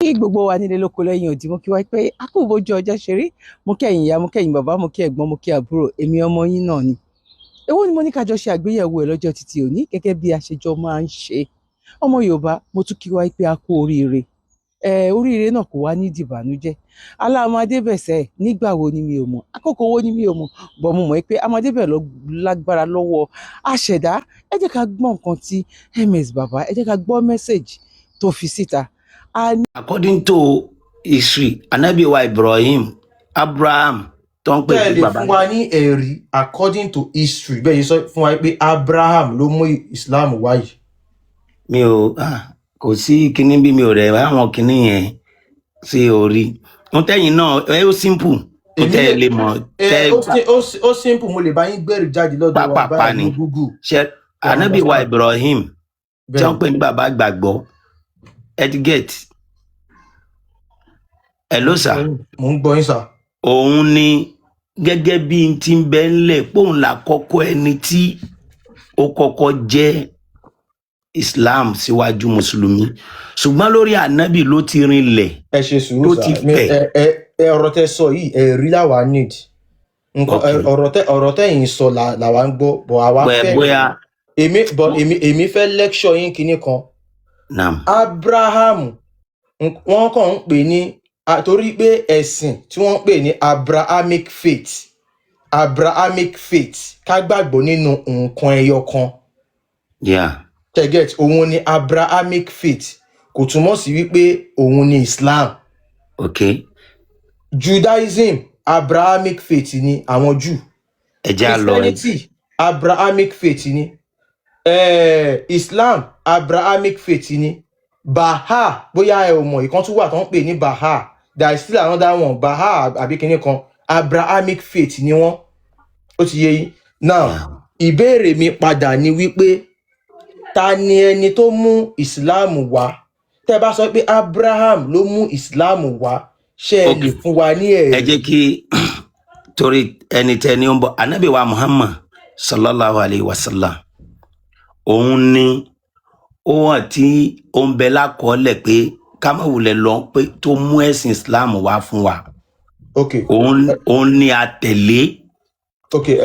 kí gbogbo wa nílé lóko lẹ́yìn òdì, mo kí wá pé a kò bójú ọjọ́ ṣe rí, mo kí ẹ̀yin ìyá, mo kí ẹ̀yin bàbá, mo kí ẹ̀gbọ́n, mo kí àbúrò, èmi ọmọ yín náà ni. Èwo ni mo ní ká jọ ṣe àgbéyẹ̀wò ẹ̀ lọ́jọ́ títí òní gẹ́gẹ́ bí a ṣe jọ máa ń ṣe. Ọmọ Yorùbá, mo tún kí wá pé a kú oríire. Oríire náà kò wá ní dìbànújẹ́. Aláàmọ́dé bẹ̀sẹ̀ nígbà wo ni mi ò mọ̀, àkókò wo ni mi ò mọ̀, bọ̀ mo mọ̀ pé amadé bẹ̀ lágbára lọ́wọ́ àṣẹ̀dá. Ẹ jẹ́ ká gbọ́ nǹkan tí MS Baba, ẹ jẹ́ ká gbọ́ mẹ́sẹ̀gì tó fi síta. According to history, Ànábì wa Abraham tó ń pè ní bàbá. Fún wa ní ẹ̀rí according to history bẹ́ẹ̀ yìí sọ fún wa pé Abraham ló mú Islam wáyé. Mi ò kò sí kinní bí mi ò rẹ̀ àwọn kinní yẹn sí orí. Wọ́n tẹ́yìn náà ó simple. Ó tẹ́ lè mọ̀. Ó simple, mo lè bá yín gbẹ̀rù jáde lọ́dọ̀ wa báyìí ní Google. Ṣé Ànábì wa Ibrahim tí wọ́n pè ní bàbá gbàgbọ́ etiquette. Hello sir. Mo ń gbọ́ yín sir. Òun ni gẹ́gẹ́ bí n ti ń bẹ ńlẹ̀ póun là kọ́kọ́ ẹni tí ó kọ́kọ́ jẹ́ Islam síwájú Mùsùlùmí. Ṣùgbọ́n lórí Ànábì ló ti rinlẹ̀. Ẹ ṣe sùúrù sir. Ọ̀rọ̀ tẹ́ sọ yìí ẹ̀rí làwa need. Ọ̀rọ̀ tẹ́yìn sọ làwa ń gbọ́ bọ̀ àwa fẹ́. Bóyá èmi fẹ́ lecture yín kinní kan. Naam. Abraham wọ́n kàn ń pè ní torí pé ẹ̀sìn tí wọ́n ń pè ní Abrahamic faith ká gbàgbọ́ nínú nǹkan ẹyọ kan. Yeah. Get òun ni Abrahamic faith kò túmọ̀ sí wípé òun ni Islam. Okay. Judaism Abrahamic faith ni àwọn Júù. Christianity Abrahamic faith ni. Islam Abrahamic faith ni. Baha bóyá ẹ ò mọ̀ ìkan tún wà tó ń pè ní Baha, there is still another one Baha àbí kinní kan, Abrahamic faith ni wọ́n. Ó ti yé yín. Now ìbéèrè mi padà ni wípé ta ni ẹni tó mú Islam wá? Tẹ́ bá sọ pé Abraham ló mú Islam wá, ṣé ẹ lè fún wa ní ẹ̀rí? Ẹ jẹ́ kí torí ẹni tẹ́ni ń bọ̀ Ànábì wa Muhammad sallallahu alayhi wa sallam òun ni ó hàn tí ó ń bẹ lákọọ́lẹ̀ pé ká má wulẹ̀ lọ pé tó mú ẹ̀sìn Islam wá fún wa. Okay. Òun ni a tẹ̀lé. Okay,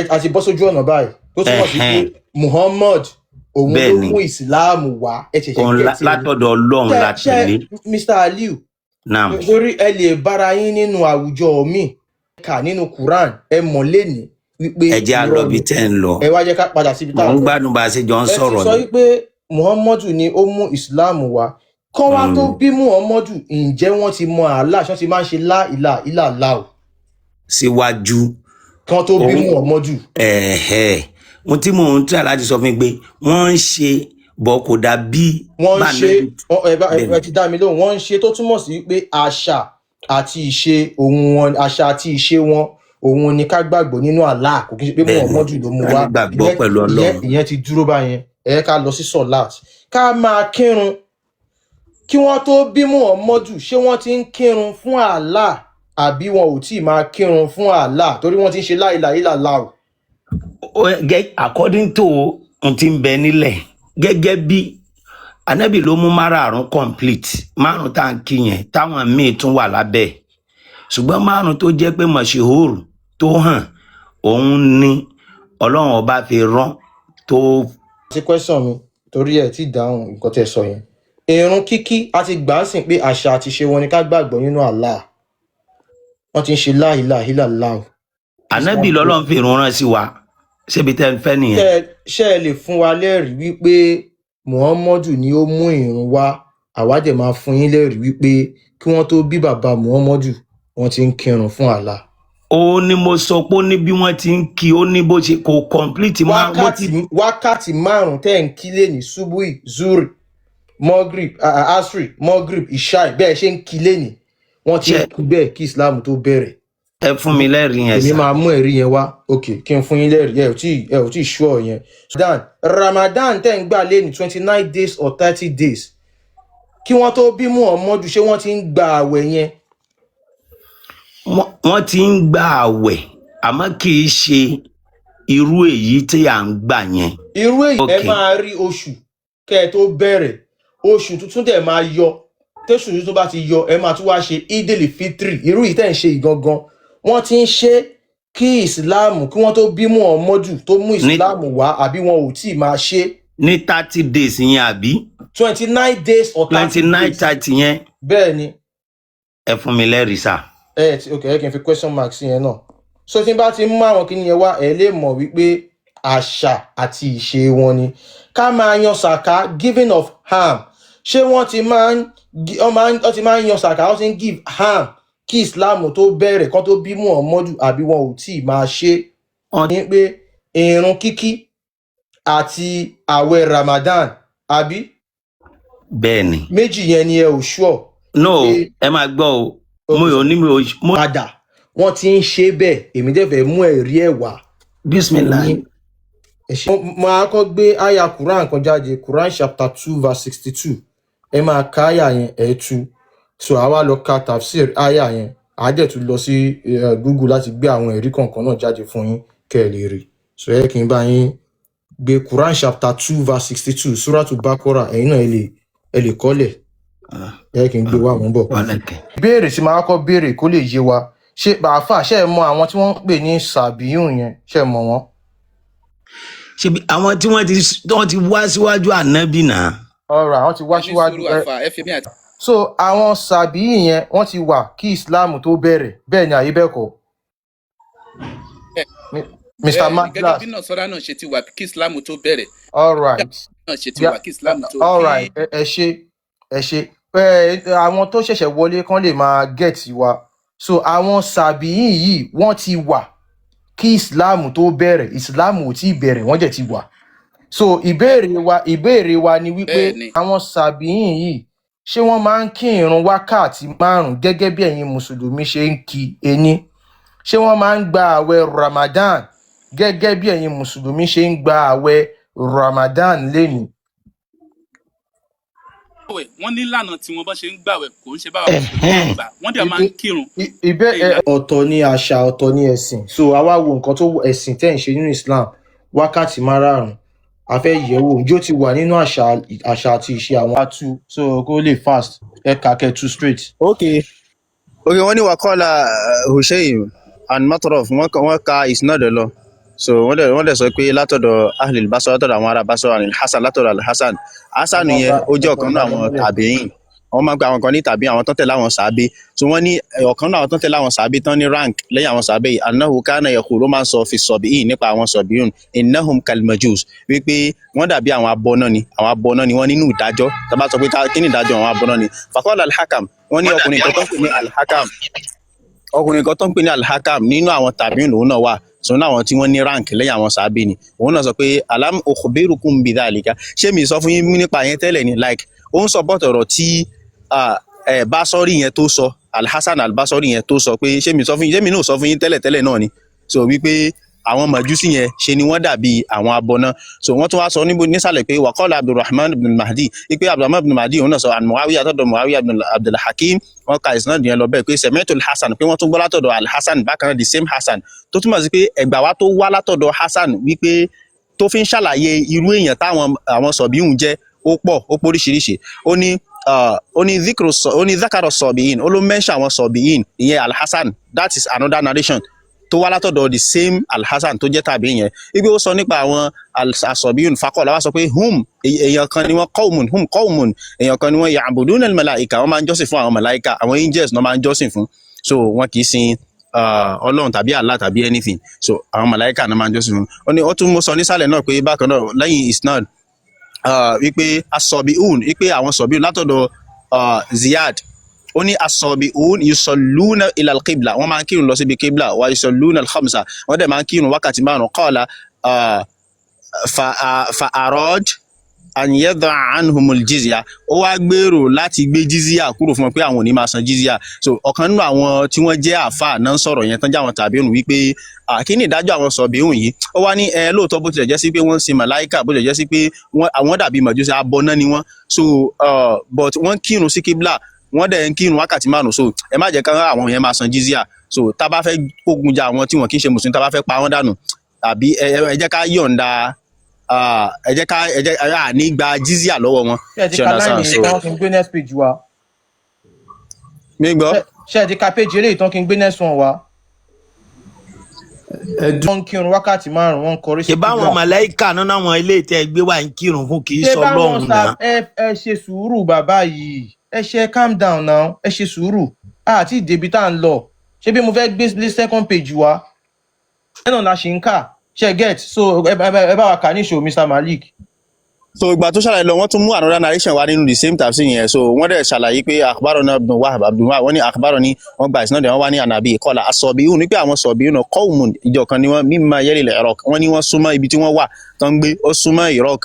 a ti bọ́ sójú ọ̀nà báyìí tó túmọ̀ sí pé Muhammad òun ló mú Islam wá. Látọ̀dọ̀ Ọlọ́run la tẹ̀lé. Mr. Aliu, lórí ẹ lè bára yín nínú àwùjọ mi kà nínú Quran ẹ mọ̀ lẹ́ni wípé ẹ jẹ́ á lọ bí tẹ́ ń lọ. Ẹ wá jẹ́ ká padà síbi táwọn. Mo ń gbádùn bá a ṣe jọ ń sọ̀rọ̀ ni. Ẹ ti sọ wípé Muhammadu ni ó mú Islam wá. Kán wá tó bí Muhammadu, ǹjẹ́ wọ́n ti mọ Allah, ṣé wọ́n ti máa ń ṣe la ilaha illallah síwájú kán tó bí Muhammadu? Mo tí mò ń try láti sọ fún mi pé wọ́n ń ṣe bọ̀ kò dà bí. Wọ́n ń ṣe ẹ ti dá mi lóhùn, wọ́n ń ṣe tó túmọ̀ sí pé àṣà àti ìṣe wọn òun ni ká gbàgbọ́ nínú Allah, kò kí n ṣe pé Muhammadu ló mú wá. Gbàgbọ́ pẹ̀lú Ọlọ́run. Ìyẹn ti dúró báyẹn. Ẹ ká lọ sí sọ̀láàt ká máa kírun. Kí wọ́n tó bí Muhammadu, ṣé wọ́n ti ń kírun fún Allah àbí wọn ò tí ì máa kírun fún Allah torí wọ́n ti ń ṣe la ilaha illallah? According to ohun tí ń bẹ nílẹ̀, gẹ́gẹ́ bí Ànábì ló mú márààrún complete, márùn tá à ń kí yẹn táwọn míì tún wà lábẹ́, ṣùgbọ́n márùn tó jẹ́ pé mashhur tó hàn òun ni Ọlọ́run ọba fi rán tó. Ṣé question mi torí ẹ ti dáhùn nǹkan tẹ́ sọ yẹn. Ìrun kíkí a ti gbà sìn pé àṣà àti ṣe wọn ni ká gbàgbọ́ nínú Allah. Wọ́n ti ń ṣe la ilaha illallah. Ànábì lọ́lọ́run fi ìrun rán sí wa, ṣébi tẹ́ ń fẹ́ nìyẹn. Ṣé ẹ lè fún wa lẹ́rìí wípé Muhammadu ni ó mú ìrun wá, àwa dẹ̀ máa fún yín lẹ́rìí wípé kí wọ́n tó bí bàbá Muhammadu wọ́n ti ń kírun fún Allah? Ó ní mo sọ pé ó ní bí wọ́n ti ń kí, ó ní bó ṣe kò complete. Wákàtí márùn tẹ́ ń kí lé ní Subui, Zuri, Maghrib, Asri, Maghrib, Ishai, bẹ́ẹ̀ ṣe ń kí lé ní wọ́n ti ń kí bẹ́ẹ̀ kí Islam tó bẹ̀rẹ̀. Ẹ fún mi lẹ́rìí yẹn. Èmi máa mú ẹ̀rí yẹn wá. Okay, kí n fún yín lẹ́rìí. Ẹ ò tí ì ṣúọ̀ yẹn. Ramadan tẹ́ ń gbà lé ní 29 days or 30 days. Kí wọ́n tó bí Muhammadu, ṣé wọ́n ti ń gba àwẹ̀ yẹn? Wọ́n ti ń gba àwẹ̀ àmọ́ kì í ṣe irú èyí tí à ń gbà yẹn. Irú èyí ẹ máa rí oṣù kẹ́ ẹ tó bẹ̀rẹ̀, oṣù tuntun dẹ̀ máa yọ tẹ́sù tó bá ti yọ ẹ máa tún wá ṣe idil fitri irú yìí tẹ́ ń ṣe ìgangan wọ́n ti ń ṣe kí ìsìláàmù kí wọ́n tó bí Muhammadu tó mú ní ìsìláàmù wá àbí wọn ò tí ì máa ṣe ní 30 days yẹn àbí 29 days or 30 29 days 30 yẹn bẹ́ẹ̀ ni ẹ fún mi lẹ́rìí sà. ok ẹ kì í fi question mark sí yẹn náà so tí n bá ti mú àwọn kìíní yẹn wá ẹ lè mọ̀ wípé àṣà àti ìṣe wọn ni ká máa yan sàká giving of harm ṣé wọ́n ti máa ń yan sàká wọ́n ti ń give harm kí Islam tó bẹ̀rẹ̀ kán tó bí Muhammadu àbí wọn ò tí ì máa ṣe ní pé ìrun kíkí àti àwẹ̀ Ramadan àbí bẹ́ẹ̀ ni méjì yẹn ni ẹ ò ṣúọ̀ no pé ẹ máa gbọ́ o mo ò ní mo padà wọ́n ti ń ṣe bẹ́ẹ̀ èmi dẹ̀ fẹ́ mú ẹ̀rí ẹ̀ wá bismillah máa kọ́ gbé àyà Quran kan jáde Quran chapter 2 verse 62 ẹ máa ka àyà yẹn ẹ̀ tú so àwa lọ ka tafsir àyà yẹn àá dẹ̀ tún lọ sí Google láti gbé àwọn ẹ̀rí kọ̀ọ̀kan náà jáde fún yín kẹ́ ẹ lè rí so ẹ kí n bá yín gbé Quran chapter 2 verse 62 Suratu Baqarah ẹ̀yin náà ẹ lè kọ́lẹ̀ ẹ kí n gbé wá mú bọ̀. ìbéèrè tí máa kọ́ béèrè kó lè yé wa ṣé bàáfà ṣe é mọ àwọn tí wọ́n ń pè ní sàbíyùn yẹn ṣe é mọ wọn. ṣebí àwọn tí wọ́n ti wá síwájú ànábì náà. ọ̀rọ̀ àwọn ti wá síwájú so àwọn sàbíyùn yẹn wọ́n ti wà kí Islam tó bẹ̀rẹ̀ bẹ́ẹ̀ ni àyè bẹ́ẹ̀ kọ́. Mr. Matlas gẹ́gẹ́ bí náà sọ́dá náà ṣe ti wà kí Islam tó bẹ̀rẹ̀. all right náà ṣe ti wà kí Islam tó all right ẹ ṣe àwọn tó ṣẹ̀ṣẹ̀ wọlé kán lè máa gẹ̀ẹ́tì wa so àwọn sàbíyìn yìí wọ́n ti wà kí Islam tó bẹ̀rẹ̀ Islam ò tí ì bẹ̀rẹ̀ wọ́n dẹ̀ ti wà so ìbéèrè wa ni wípé àwọn sàbíyìn yìí ṣé wọ́n máa ń kí ìrun wákàtí 5 gẹ́gẹ́ bí ẹ̀yin mùsùlùmí ṣe ń kí ení ṣé wọ́n máa ń gba àwẹ̀ Ramadan gẹ́gẹ́ bí ẹ̀yin mùsùlùmí ṣe ń gba àwẹ̀ Ramadan lénìí. wọ́n ní lànà tí wọ́n bá ṣe ń gbàwẹ̀ kò ń ṣe báwa gbà wọ́n dẹ̀ máa ń kírun. ọ̀tọ̀ ni àṣà ọ̀tọ̀ ni ẹ̀sìn so àwa wo nǹkan tó ẹ̀sìn tẹ́ ń ṣe nínú Islam wákàtí 5 a fẹ́ yẹ̀wò ǹjẹ́ ó ti wà nínú àṣà àti ìṣe àwọn atu so kó lè fast ẹ kà kẹ́ tú straight. okay wọ́n ní wàkọ́lá Hushaym and Matraf wọ́n ka isnad lọ so wọ́n dẹ̀ sọ pé látọ̀dọ̀ ahlil Basra látọ̀dọ̀ àwọn ará Basra anil Hasan látọ̀dọ̀ al-Hasan Hasan yẹn ó jẹ́ ọ̀kan náà àwọn tàbíìn wọ́n máa ń gba àwọn kan ní tàbí àwọn tó tẹ̀lé àwọn sàábé so wọ́n ní ọ̀kan náà àwọn tó tẹ̀lé àwọn sàábé tán ní rank lẹ́yìn àwọn sàábé yìí annahu kana yaqulu máa ń sọ fi sọ̀bìín nípa àwọn sọ̀bìín innahum kalmajus wípé wọ́n dàbí àwọn abọ́ná ni wọ́n nínú ìdájọ́ tá bá sọ pé kí ni ìdájọ́ àwọn abọ́ná ni faqala al-Hakam wọ́n ní ọkùnrin kan tó ń pè ní al-Hakam nínú àwọn tàbíìn lòun náà wà so náà àwọn tí wọ́n ní rank lẹ́yìn àwọn sàábé ni òun náà sọ pé alam ukhbirukum bidhalika ṣé mi sọ fún yín nípa yẹn tẹ́lẹ̀ ni like ó ń support ọ̀rọ̀ tí Basori yẹn tó sọ al-Hasan al-Basori yẹn tó sọ pé ṣé mi náà sọ fún yín tẹ́lẹ̀ náà ni so wípé àwọn màjúsí yẹn ṣe ni wọ́n dàbí àwọn abọ́ná so wọ́n tún wá sọ nísàlẹ̀ pé waqala Abdurrahman ibn Mahdi wípé Abdurrahman ibn Mahdi òun náà sọ an Muawiya àtọ̀dọ̀ Muawiya ibn Abdul Hakim wọ́n ka isnad yẹn lọ bẹ́ẹ̀ pé sami'tu al-Hasan pé wọ́n tún gbọ́ látọ̀dọ̀ al-Hasan bákan náà the same Hasan tó túmọ̀ sí pé ẹgbà wa tó wá látọ̀dọ̀ Hasan wípé tó fi ń ṣàlàyé irú èèyàn táwọn àwọn sọ̀bíhùn jẹ́ ó pọ̀ oríṣiríṣi ó ní zakaro sọ̀bíhìn ó ló mention àwọn sọ̀bíhìn ìyẹn al-Hasan that is another narration tó wá látọ̀dọ̀ the same al-Hasan tó jẹ́ tàbí yẹn ibi ó sọ nípa àwọn asọ̀bíyùn fakọ́lá wá sọ pé èèyàn kan ni wọ́n qawmun èèyàn kan ni wọ́n ya'buduna al-malaika wọ́n máa ń jọ́sìn fún àwọn màláìka àwọn angels náà máa ń jọ́sìn fún so wọn kì í sin Ọlọ́run tàbí Allah tàbí anything so àwọn màláìka náà máa ń jọ́sìn fún ó ní ó tún mú sọ nísàlẹ̀ náà pé bákan náà lẹ́yìn isnad wípé asọ̀bíhùn wípé àwọn sọ̀bíhùn látọ̀dọ̀ Ziyad ó ní asọ̀bíhùn yusalluna ila al-qibla wọ́n máa ń kírun lọ síbi qibla wa yusalluna al-khamsa wọ́n dẹ̀ máa ń kírun wákàtí 5 qala fa arad an yadha anhumul jizya ó wá gbèrò láti gbé jizya kúrò fún wọn pé àwọn ò ní máa san jizya so ọ̀kan nínú àwọn tí wọ́n jẹ́ àfáà náà ń sọ̀rọ̀ yẹn tán jáwọn tàbí òun wípé kí ni ìdájọ́ àwọn sọ̀bíhùn yìí ó wá ní lóòótọ́ bó tilẹ̀ jẹ́ sí pé wọ́n ń sin màláìkà bó tilẹ̀ jẹ́ sí pé àwọn dàbí màjúsí abọ́ná ni wọ́n so but wọ́n kírun sí kíbla wọ́n dẹ̀ ń kírun wákàtí 5 so ẹ má jẹ́ ká àwọn yẹn máa san jizya so tá bá fẹ́ kógun ja àwọn tí wọ́n kì í ṣe mùsùlùmí tá bá fẹ́ pa wọ́n dànù àbí ẹ jẹ́ ká yọ̀ǹda ẹ jẹ́ ní gba jizya lọ́wọ́ wọn. ṣé ẹ ti ka láìní káwọn fi ń gbé next page wa. mi gbọ́. ṣe ti ka péjì eléyìí tán kí n gbé next one wá. wọ́n ń kírun wákàtí 5 wọ́n ń kọrí sí ṣe báwọn màláíkà nínú àwọn ilé tẹ́ gbé wà ń kírun fún kì í ṣé sọ báwọn lọ́hùn náà. ẹ ṣe sùúrù bàbá yìí, ẹ ṣe calm down now, ẹ ṣe sùúrù àti ìdèbí tá à ń lọ. ṣé bí mo fẹ́ gbé lé second page wá ẹ náà la ṣì ń kà ṣe get, so ẹ bá wa kà ní ìṣó Mr. Malik. So ìgbà tó ṣàlàyé lọ wọ́n tún mú another narration wá nínú the same tafsir yẹn, so wọ́n dẹ̀ ṣàlàyé pé akhbarana ibn Wahb Abdulwahab wọ́n ní akhbarani wọ́n gba ìsinadẹ̀ wọ́n wá ní ànàbí qala as-sabiyun ní pé àwọn sọ̀bíyún náà qawmun ìjọ kan ni wọ́n mimma yalil Iraq, wọ́n ní wọ́n súnmọ́ ibi tí wọ́n wà tó ń gbé ó súnmọ́ Iraq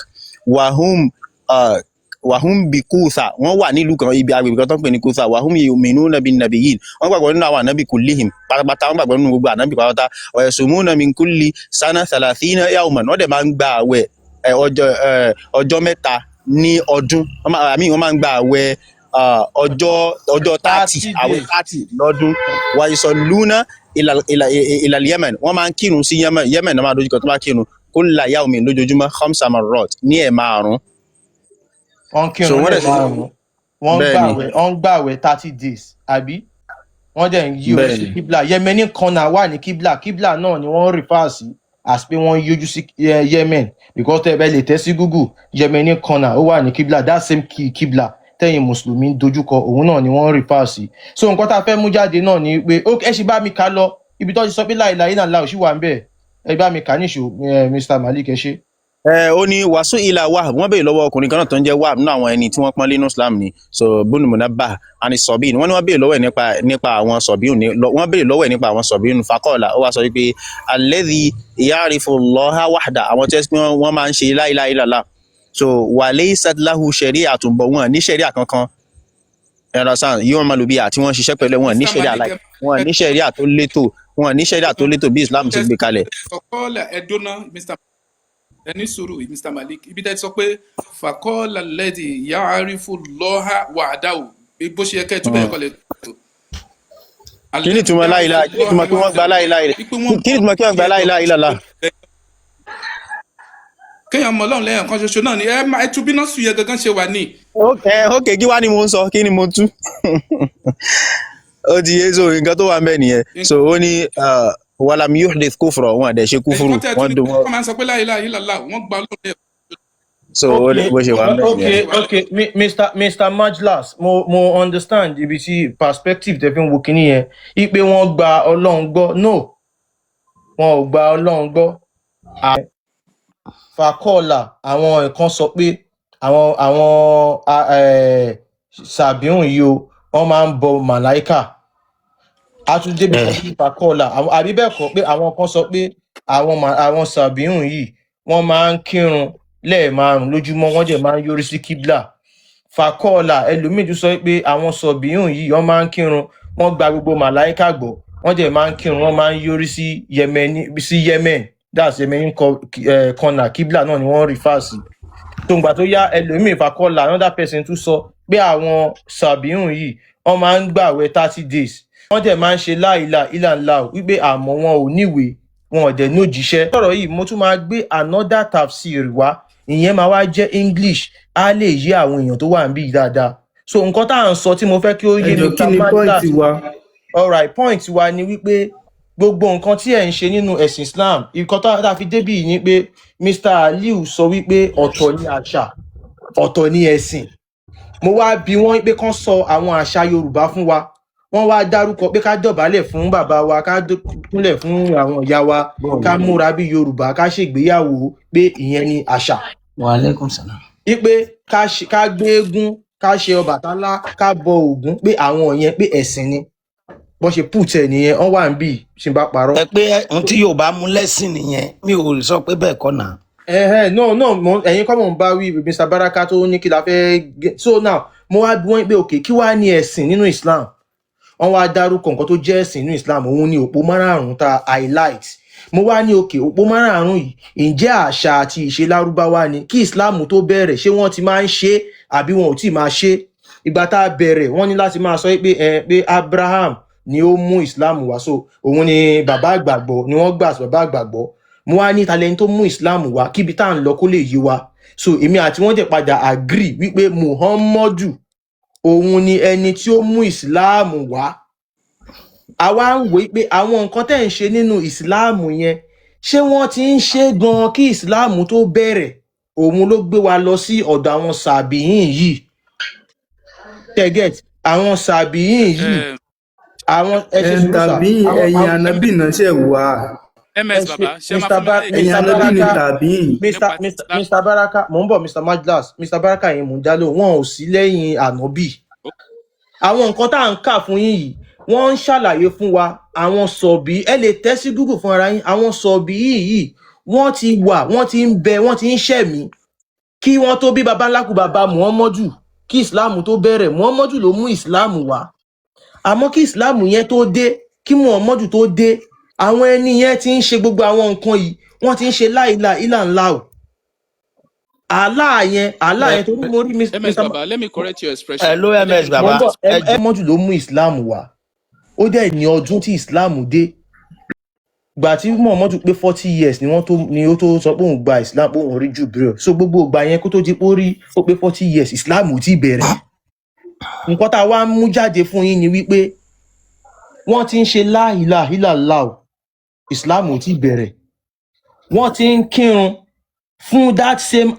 wahum bi Kutha, wọ́n wà nílùú kan ibi agbègbè kan tó ń pè ní Kutha wahum yu'minuna bin nabiyyin, wọ́n gbàgbọ́ nínú àwọn ànábì kullihim pátápátá, wọ́n gbàgbọ́ nínú gbogbo ànábì pátápátá wa yasumuna min kulli sana 30 yawman, wọ́n dẹ̀ máa ń gba àwẹ̀ ọjọ́ mẹ́ta ní ọdún, wọ́n máa ń gba àwẹ̀ ọjọ́ 30 àwẹ̀ 30 lọ́dún. wa yusalluna ila Yemen, wọ́n máa ń kírun sí Yemen náà máa dojúkọ tó bá kírun kulla yawmin lójoojúmọ́ 5 marrat ní ẹ̀ẹ̀márùn-ún. wọ́n kírun lẹ́ẹ̀márùn-ún wọ́n gbàwẹ̀ 30 days àbí wọ́n dẹ̀ ń yí orí sí kíbla. Yemeni corner wà ní kíbla náà ni wọ́n refer sí as pé wọ́n yójú sí Yemen, because tẹ́ ẹ lè tẹ́ sí Google Yemeni corner ó wà ní kíbla, that same kíbla tẹ́yìn mùsùlùmí dojúkọ òun náà ni wọ́n refer sí. So nǹkan tá a fẹ́ mú jáde náà ni pé ẹ ṣì bá mi kà lọ ibi tó ti sọ pé láìláì náà láò ṣì wà ń bẹ̀, ẹ bá mi kà níṣó Mr. Malik ẹ ṣe. Ó ní wàásù ilà Wahab, wọ́n béèrè lọ́wọ́ ọkùnrin kan náà tó ń jẹ́ Wahab nínú àwọn ẹni tí wọ́n pọ́n lé nínú Islam ni, so Ibn Munabbah àni Sọ̀bíìn, wọ́n ní wọ́n béèrè lọ́wọ́ ẹ̀ nípa àwọn Sọ̀bíìn ni wọ́n béèrè lọ́wọ́ ẹ̀ nípa àwọn Sọ̀bíìn faqala, ó wá sọ wípé alladhi ya'rifu Allaha wahda, àwọn tí wọ́n máa ń ṣe la ilaha illallah, so wa laysat lahu shari'atun, bọ̀ wọn ní ṣẹ̀ríà kankan ẹ̀rọ sàn yóò máa lò bí àti wọ́n ṣiṣẹ́ pẹ̀lú wọn ní ṣẹ̀ríà láì wọn ní ṣẹ̀ríà tó létò bí Islam ṣe gbé kalẹ̀. faqala ẹdúná ẹni sùúrù Mr. Malik, ibi tẹ́ ti sọ pé faqala alladhi ya'rifu Allaha wahdahu bó ṣe yẹ kẹ́ ẹ túbọ̀ ẹ̀kọ́ lè tó. Kí ni ìtumọ̀ la ilaha, kí ni ìtumọ̀ kí wọ́n gba la ilaha, kí ni ìtumọ̀ kí wọ́n gba la ilaha illallah? kéèyàn mọ Ọlọ́run lẹ́yìn kan ṣoṣo náà ni ẹ tún bí náà sùn yẹ gangan ṣe wà ní. ok kí wá ni mo ń sọ, kí ni mo tú ó ti yé, so nǹkan tó wà ń bẹ nìyẹn, so ó ní walam yuhdith kufra, wọn àdẹ̀ ṣe kúfúrú wọ́n máa ń sọ pé la ilaha illallah wọ́n gba Ọlọ́run lẹ́yìn. So bó ṣe wà ń bẹ nìyẹn. Okay, Mr. Majlas, mo understand ibi tí perspective tẹ́ fi ń wo kíní yẹn ipe wọ́n gba Ọlọ́run gbọ́, no wọn ò gba Ọlọ́run gbọ́. Faqala àwọn kan sọ pé àwọn sàbíùn yìí o wọ́n máa ń bọ màláíkà, àtúndé bí Faqala àbí bẹ́ẹ̀ kọ́ pé àwọn kan sọ pé àwọn sàbíùn yìí wọ́n máa ń kírun lẹ́ẹ̀márùn lójúmọ́, wọ́n jẹ̀ máa ń yọrí sí kíbla. Faqala ẹlòmíì tún sọ pé àwọn sàbíùn yìí wọ́n máa ń kírun, wọ́n gba gbogbo màláíkà gbọ́, wọ́n jẹ̀ máa ń kírun, wọ́n máa ń yọrí sí Yemen, that's Yemeni corner kíbla náà ni wọ́n refer sí. tó ń gbà tó yá ẹlòmíì Faqala another person tún sọ pé àwọn sàbíùn yìí wọ́n máa ń gbààwẹ̀ 30 days, wọ́n dẹ̀ máa ń ṣe la ilaha illallah wípé àmọ́ wọn ò níwèé wọn ò dẹ̀ nójíṣẹ́. sọ̀rọ̀ yìí mo tún máa gbé another tafsir wá, ìyẹn máa wá jẹ́ English, á lè yé àwọn èèyàn tó wà níbí dáadáa. so nǹkan tá à ń sọ tí mo fẹ́ kí ó yé mi kí ni point wa. alright, point wa ni wípé gbogbo nǹkan tí ẹ̀ ń ṣe nínú ẹ̀sìn Islam, nǹkan tá a fi débì yìí ni pé Mr. Aliu sọ wípé ọ̀tọ̀ ni àṣà ọ̀tọ̀ ni ẹ̀sìn. mo wá bi wọ́n pé kán sọ àwọn àṣà Yorùbá fún wa, wọ́n wá dárúkọ pé ká dọ̀bálẹ̀ fún bàbá wa, ká kúnlẹ̀ fún àwọn ìyá wa, ká múra bí Yorùbá, ká ṣègbéyàwó, pé ìyẹn ni àṣà. Wa alaikum salam. wípé ká gbé eégún, ká ṣe Ọbàtálá, ká bọ Ògún, pé àwọn yẹn pé ẹ̀sìn ni. bọ́n ṣe pùtẹ̀ nìyẹn, wọ́n wà ń bì ṣe bá parọ́. ẹ pé ohun tí Yorùbá mú lẹ́sìn nìyẹn, mi ò sọ pé bẹ́ẹ̀ kọ́ náà. no ẹ̀yin kọ́ mọ̀ ń bá wí Mr. Baraka tó ní kí la fẹ́ so now mo wá bí wọ́n pé òkè kí wá ní ẹ̀sìn nínú Islam. wọ́n wá dárúkọ nǹkan tó jẹ́ ẹ̀sìn nínú Islam, òun ni òpó márààrún tá highlight. mo wá ní òkè òpó márààrún yìí ǹjẹ́ àṣà àti ìṣe Lárúbáwá ni kí Islam tó bẹ̀rẹ̀, ṣé wọ́n ti máa ń ṣe àbí wọn ò tí máa ṣe? ìgbà tá a bẹ̀rẹ̀ wọ́n ní láti máa sọ pé Abraham ni ó mú Islam wá, so òun ni bàbá àgbàgbọ́, ni wọ́n gbà sí bàbá àgbàgbọ́. mo wá ní talent tó mú Islam wá kíbi tá à ń lọ kó lè yé wa, so èmi àti wọ́n jẹ́ padà agree wípé Muhammadu òun ni ẹni tí ó mú ìsìláàmù wá. Àwa ń wòó pé àwọn nǹkan tẹ́ ń ṣe nínú ìsìláàmù yẹn ṣé wọ́n ti ń ṣe gan kí ìsìláàmù tó bẹ̀rẹ̀? Òun ló gbé wa lọ sí ọ̀dọ̀ àwọn sàbíyìn yìí. Tẹ́gẹ̀t àwọn sàbíyìn yìí àwọn ẹ ṣe sùúrù sà. tàbí ẹ̀yìn ànábì náà ṣe wà. ms baba ṣe máa fún mi láyè ẹ̀yìn ànábì ni tàbí. Mr. Baraka mò ń bọ̀ Mr. Majlas, Mr. Baraka yẹn mò ń dálò wọn ò sí lẹ́yìn ànábì. Àwọn nǹkan tá à ń kà fún yín yìí wọ́n ń ṣàlàyé fún wa. Àwọn sọ̀bí ẹ lè tẹ́ sí Google fún ara yín. Àwọn sọ̀bí yìí wọ́n ti wà, wọ́n ti ń bẹ, wọ́n ti ń ṣẹ̀mí kí wọ́n tó bí baba ńlá kú baba Muhammadu, kí ìsìláàmù tó bẹ̀rẹ̀. Muhammadu ló mú ìsìláàmù wá. Àmọ́ kí ìsìláàmù yẹn tó dé, kí Muhammadu tó dé, àwọn ẹni yẹn ti ń ṣe gbogbo àwọn nǹkan yìí. Wọ́n ti ń ṣe láìla ìlà ńlá o. Allah yẹn tó ní mo rí ms baba let me correct your expression. Hello ms baba. Muhammadu ló mú ìsìláàmù wá. Ó dẹ̀ ní ọdún tí ìsìláàmù dé. Gbà tí Muhammadu pé 40 years ni ó tó sọ pé òun gba ìsìláàmù, pé òun rí Jibril. So gbogbo ìgbà yẹn kó tó di pé ó pé 40 years ìsìláàmù ò tí bẹ̀rẹ̀. Nǹkan tá a wá ń mú jáde fún yín ni wípé wọ́n ti ń ṣe la ilaha illallah, ìsìláàmù ò tí bẹ̀rẹ̀. Wọ́n ti ń kírun fún that same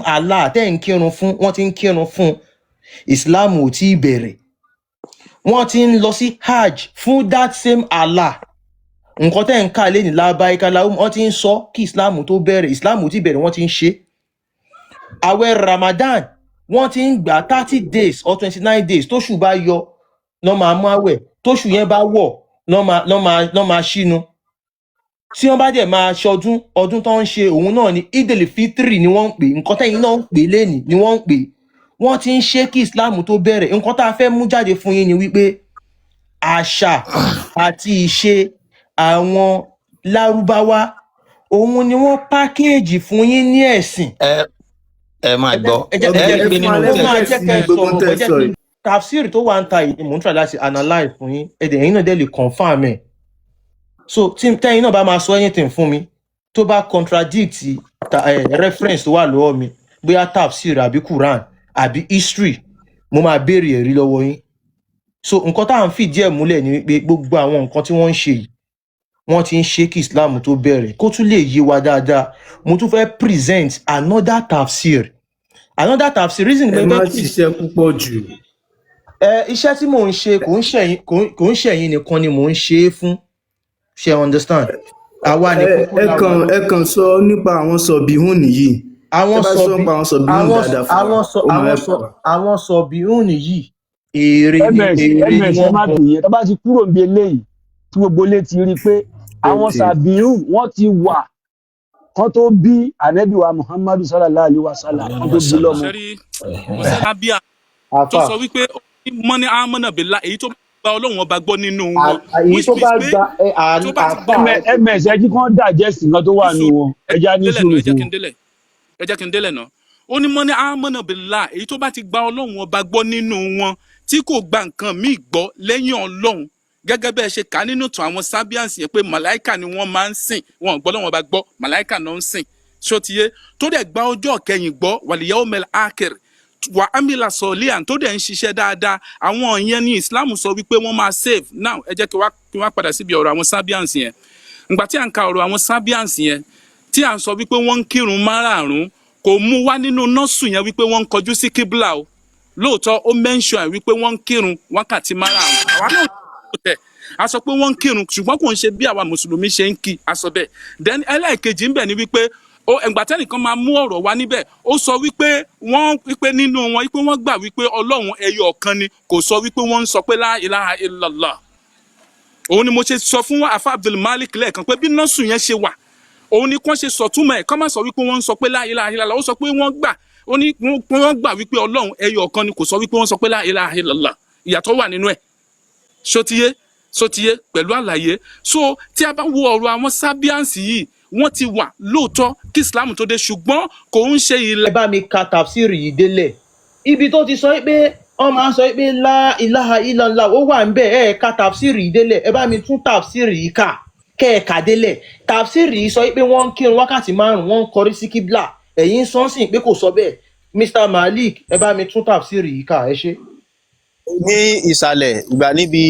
Allah tẹ́ ń kírun fún, wọ́n ti ń kírun fún, ìsìláàmù ò tí bẹ̀rẹ̀. Wọ́n ti ń lọ sí hajj fún that same Allah. Nǹkan tẹ́ ń kà lé ní labbaika Allahumma, wọ́n ti ń sọ kí ìsìláàmù tó bẹ̀rẹ̀. Ìsìláàmù ò tí bẹ̀rẹ̀, wọ́n ti ń ṣe. Àwẹ̀ Ramadan wọ́n ti ń gbà 30 days or 29 days. Tóṣù bá yọ lọ́ máa mú àwẹ̀, tóṣù yẹn bá wọ̀ lọ́ máa ṣínu. Tí wọ́n bá dẹ̀ máa ṣọdún, ọdún tó ń ṣe òun náà ni Idil Fitri ni wọ́n ń pè. Nǹkan tẹ́yìn náà ń pè lénìí ni wọ́n ń pè. Wọ́n ti ń ṣe kí ìsìláàmù tó bẹ̀rẹ̀. Nǹkan tá a fẹ́ mú jáde fún yín ni wípé àṣà àti ìṣe àwọn Lárúbáwá òun ni wọ́n pákéèjì fún yín ní ẹ̀sìn. ẹ máa gbọ́ tafsir tó wà ń ta yìí mò ń try láti analyse fún yín. Ẹ̀yin náà dẹ̀ lè confirm ẹ̀. So tí tẹ́yìn náà bá máa sọ anything fún mi tó bá contradict reference tó wà lọ́wọ́ mi, bóyá tafsir àbí Quran àbí history, mo máa béèrè ẹ̀rí lọ́wọ́ yín. So nǹkan tá à ń fìdí ẹ̀ múlẹ̀ ni wípé gbogbo àwọn nǹkan tí wọ́n ń ṣe yìí wọ́n ti ń ṣe kí Islam tó bẹ̀rẹ̀. Kó tún lè yé wa dáadáa, mo tún fẹ́ present another tafsir. Reason ẹ má ṣiṣẹ́ púpọ̀ jù. Iṣẹ́ tí mò ń ṣe kò ń ṣẹ̀yìn nìkan ni mò ń ṣe é fún. Ṣé understand? Àwa ni ẹ kàn sọ nípa àwọn sọ̀bìhún nìyí. Àwọn sọ̀bìhún nìyí èrè ni wọ́n má dùn yẹn. Tó bá ti kúrò níbi eléyìí tí gbogbo ilé ti rí pé àwọn sàbíhùn wọ́n ti wà kán tó bí ànábì wa Muhammadu sallallahu alaihi wasallam kán tó bí lọ́mọ. tó sọ wípé mọ́ni amọ́nà bẹ̀lá èyí tó gba Ọlọ́run ọba gbọ́ nínú wọn. Èyí tó bá gba ms ẹjí kan digest nǹkan tó wà nínú wọn. ẹja ní sùúrù fún wọn. ẹ jẹ́ kí n délẹ̀ náà. Ó ní mọ́ni amọ́nà bẹ̀lá èyí tó bá ti gba Ọlọ́run ọba gbọ́ nínú wọn tí kò gba nǹkan míì gbọ́ lẹ́yìn Ọlọ́run, gẹ́gẹ́ bẹ́ẹ̀ ṣe kà nínú ìtàn àwọn Sabians yẹn pé màláìkà ni wọ́n máa ń sìn, wọn gbọ́ lọ́wọ́ bá gbọ́ màláìkà náà ń sìn ṣótiyé, tó dẹ̀ gba ọjọ́ kẹyìn gbọ́ wal-yawmil akhir wà ámìlà sọ̀líàn tó dẹ̀ ń ṣiṣẹ́ dáadáa. Àwọn yẹn ní Islam sọ wípé wọ́n máa save. Now ẹ jẹ́ kí wá padà síbi ọ̀rọ̀ àwọn Sabians yẹn. Ìgbà tí à ń ka ọ̀rọ̀ àwọn Sabians yẹn tí à ń sọ wípé wọ́n ń kírun márààrún, kò mú wá nínú nọ́ọ̀sù yẹn wípé wọ́n ń kọjú sí kíbla o. Lóòótọ́ ó mention wípé wọ́n ń kírun wákàtí márààrún. Àwa náà tẹ̀ a sọ pé wọ́n ń kírun ṣùgbọ́n kò ń ṣe bí àwa mùsùlùmí ṣe ń kí, a sọ bẹ́ẹ̀. Then ẹlẹ́ẹ̀kejì ń bẹ ni wípé ẹ̀ǹgbà tẹ́nìkan máa mú ọ̀rọ̀ wá níbẹ̀, ó sọ wípé nínú wọn wípé wọ́n gbà wípé Ọlọ́run ẹyọ ọ̀kan ni, kò sọ wípé wọ́n ń sọ pé la ilaha illallah. Òun ni mo ṣe sọ fún Afa Abdul Malik lẹ́ẹ̀kan pé bí nọ́ọ̀sù yẹn ṣe wà òun ni kán ṣe sọ̀túnmọ̀ ẹ̀, kán má sọ wípé wọ́n ń sọ pé la ilaha illallah. Ó sọ pé wọ́n gbà wípé Ọlọ́run ẹyọ ọ̀kan ni, kò sọ wípé wọ́n sọ pé la ilaha illallah. Ìyàtọ̀ wà nínú ẹ̀ ṣótiyé pẹ̀lú àlàyé. So tí a bá wo ọ̀rọ̀ àwọn Sabians yìí, wọ́n ti wà lóòótọ́ kí Islam tó dé, ṣùgbọ́n kò ń ṣe ilẹ̀. Ẹ bá mi ka tafsir yìí délẹ̀. Ibi tó ti sọ pé wọ́n máa ń sọ pé la ilaha illallah ó wà ń bẹ̀, ka tafsir yìí délẹ̀. Ẹ bá mi tún tafsir yìí kà kẹ́ẹ̀ka délẹ̀. Tafsir yìí sọ pé wọ́n ń kírun wákàtí 5 wọ́n ń kọrí sí kíbla. Ẹ̀yin sọ́nsìn pé kò sọ bẹ́ẹ̀. Mr Malik ẹ bá mi tún tafsiri yìí kà ẹ ṣe. ní ìsàlẹ̀ ìgbà níbi